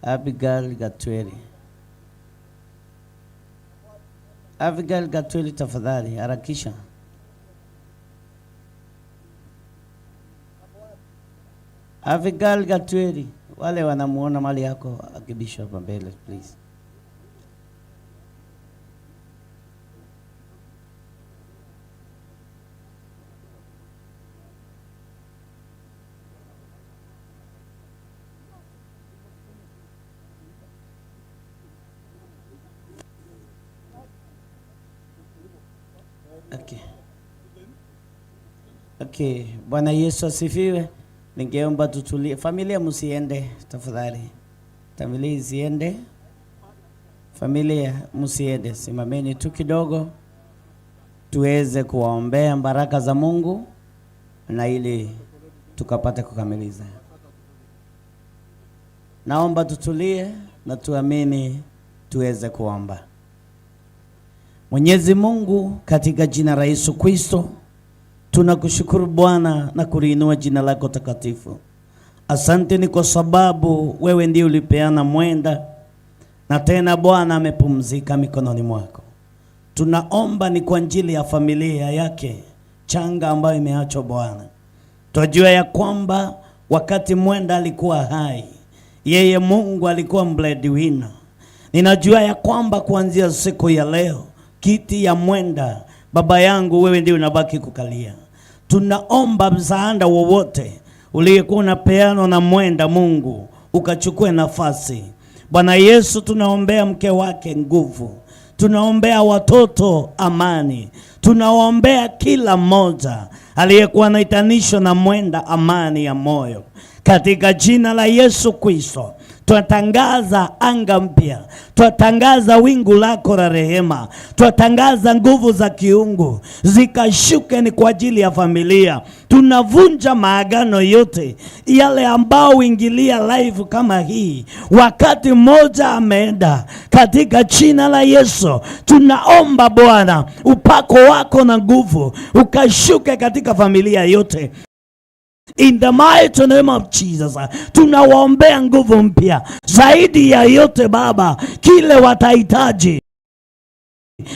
Speaker 13: Abigail Gatweli. Abigail Gatweli, tafadhali harakisha. Abigail Gatweli, wale wanamuona mali yako akibisha hapa mbele please. Okay, Bwana Yesu asifiwe. Ningeomba tutulie. Familia msiende tafadhali. Familia isiende. Familia msiende. Simameni tu kidogo tuweze kuwaombea baraka za Mungu na ili tukapate kukamiliza. Naomba tutulie na tuamini tuweze kuomba. Mwenyezi Mungu, katika jina la Yesu Kristo, tunakushukuru Bwana na kuliinua jina lako takatifu. Asante ni kwa sababu wewe ndiye ulipeana Mwenda, na tena Bwana amepumzika mikononi mwako. Tunaomba ni kwa ajili ya familia yake changa ambayo imeachwa Bwana. Tunajua ya kwamba wakati Mwenda alikuwa hai, yeye Mungu alikuwa breadwinner. Ninajua ya kwamba kuanzia siku ya leo kiti ya Mwenda, baba yangu, wewe ndiye unabaki kukalia. Tunaomba msaada wowote uliyekuwa unapeana na Mwenda, Mungu ukachukue nafasi. Bwana Yesu, tunaombea mke wake nguvu, tunaombea watoto amani, tunaombea kila mmoja aliyekuwa anaitanishwa na Mwenda amani ya moyo. Katika jina la Yesu Kristo, twatangaza anga mpya, twatangaza wingu lako la rehema, twatangaza nguvu za kiungu zikashuke ni kwa ajili ya familia. Tunavunja maagano yote yale ambao uingilia live kama hii wakati mmoja ameenda. Katika jina la Yesu tunaomba Bwana, upako wako na nguvu ukashuke katika familia yote. In the mighty name of Jesus, tunawaombea nguvu mpya zaidi ya yote Baba, kile watahitaji.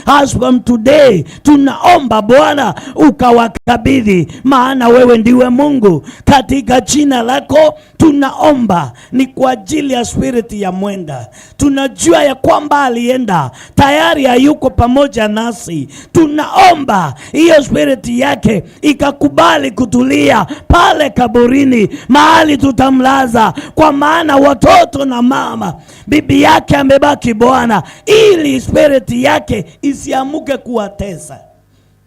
Speaker 13: As from today, tunaomba Bwana ukawakabidhi, maana wewe ndiwe Mungu. Katika jina lako tunaomba ni kwa ajili ya spirit ya Mwenda. Tunajua ya kwamba alienda, tayari hayuko pamoja nasi. Tunaomba hiyo spirit yake ikakubali kutulia pale kaburini, mahali tutamlaza, kwa maana watoto na mama, bibi yake amebaki Bwana, ili spirit yake isiamuke kuwatesa.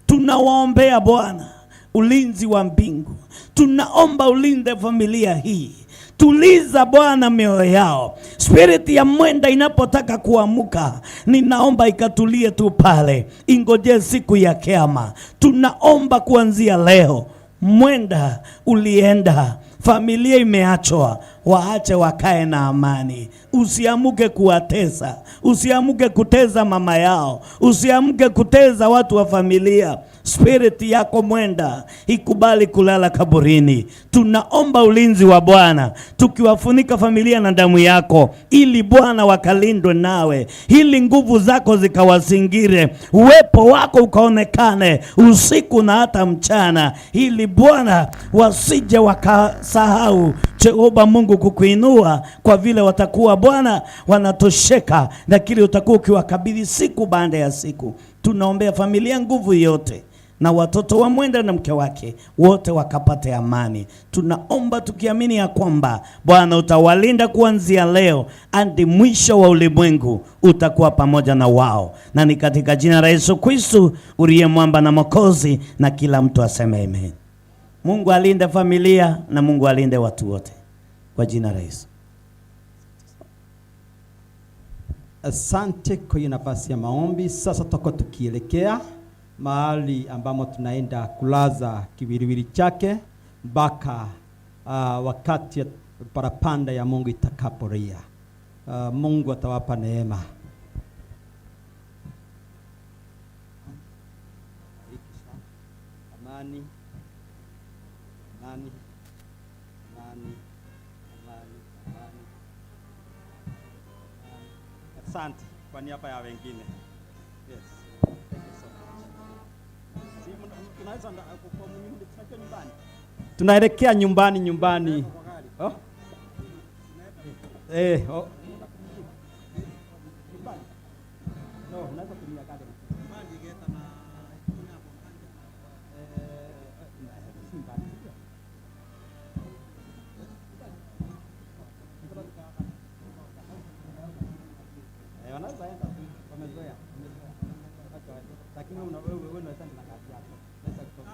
Speaker 13: Tunawaombea Bwana ulinzi wa mbingu. Tunaomba ulinde familia hii. Tuliza Bwana mioyo yao. Spirit ya Mwenda inapotaka kuamuka, ninaomba ikatulie tu pale, ingoje siku ya Kiama. Tunaomba kuanzia leo, Mwenda ulienda, familia imeachwa, waache wakae na amani. Usiamuke kuwatesa, usiamuke kuteza mama yao, usiamuke kuteza watu wa familia. Spirit yako Mwenda ikubali kulala kaburini. Tunaomba ulinzi wa Bwana, tukiwafunika familia na damu yako, ili Bwana wakalindwe nawe, ili nguvu zako zikawazingire, uwepo wako ukaonekane usiku na hata mchana, ili Bwana wasije wakasahau Jehova Mungu kukuinua, kwa vile watakuwa Bwana wanatosheka na kile utakuwa ukiwakabidhi siku baada ya siku. Tunaombea familia nguvu yote, na watoto wa Mwenda na mke wake wote wakapate amani. Tunaomba tukiamini ya kwamba Bwana utawalinda kuanzia leo hadi mwisho wa ulimwengu, utakuwa pamoja na wao, na ni katika jina la Yesu Kristo uliye mwamba na Mwokozi, na kila mtu aseme amen. Mungu alinde familia na Mungu alinde watu wote kwa jina la Yesu.
Speaker 4: Asante kwa hiyo nafasi ya maombi. Sasa tutakuwa tukielekea mahali ambamo tunaenda kulaza kiwiliwili chake mpaka wakati ya parapanda ya Mungu itakapolia. Mungu atawapa neema. Amani. Amani. Amani. Amani. Amani. Asante kwa niaba ya wengine. Yes. Thank you so much. Tunaelekea nyumbani. Oh? Oh. No, naweza kutumia kadi. Wanaweza enda wamezoea. Lakini wewe unaweza na kadi yako. Naweza kutoka.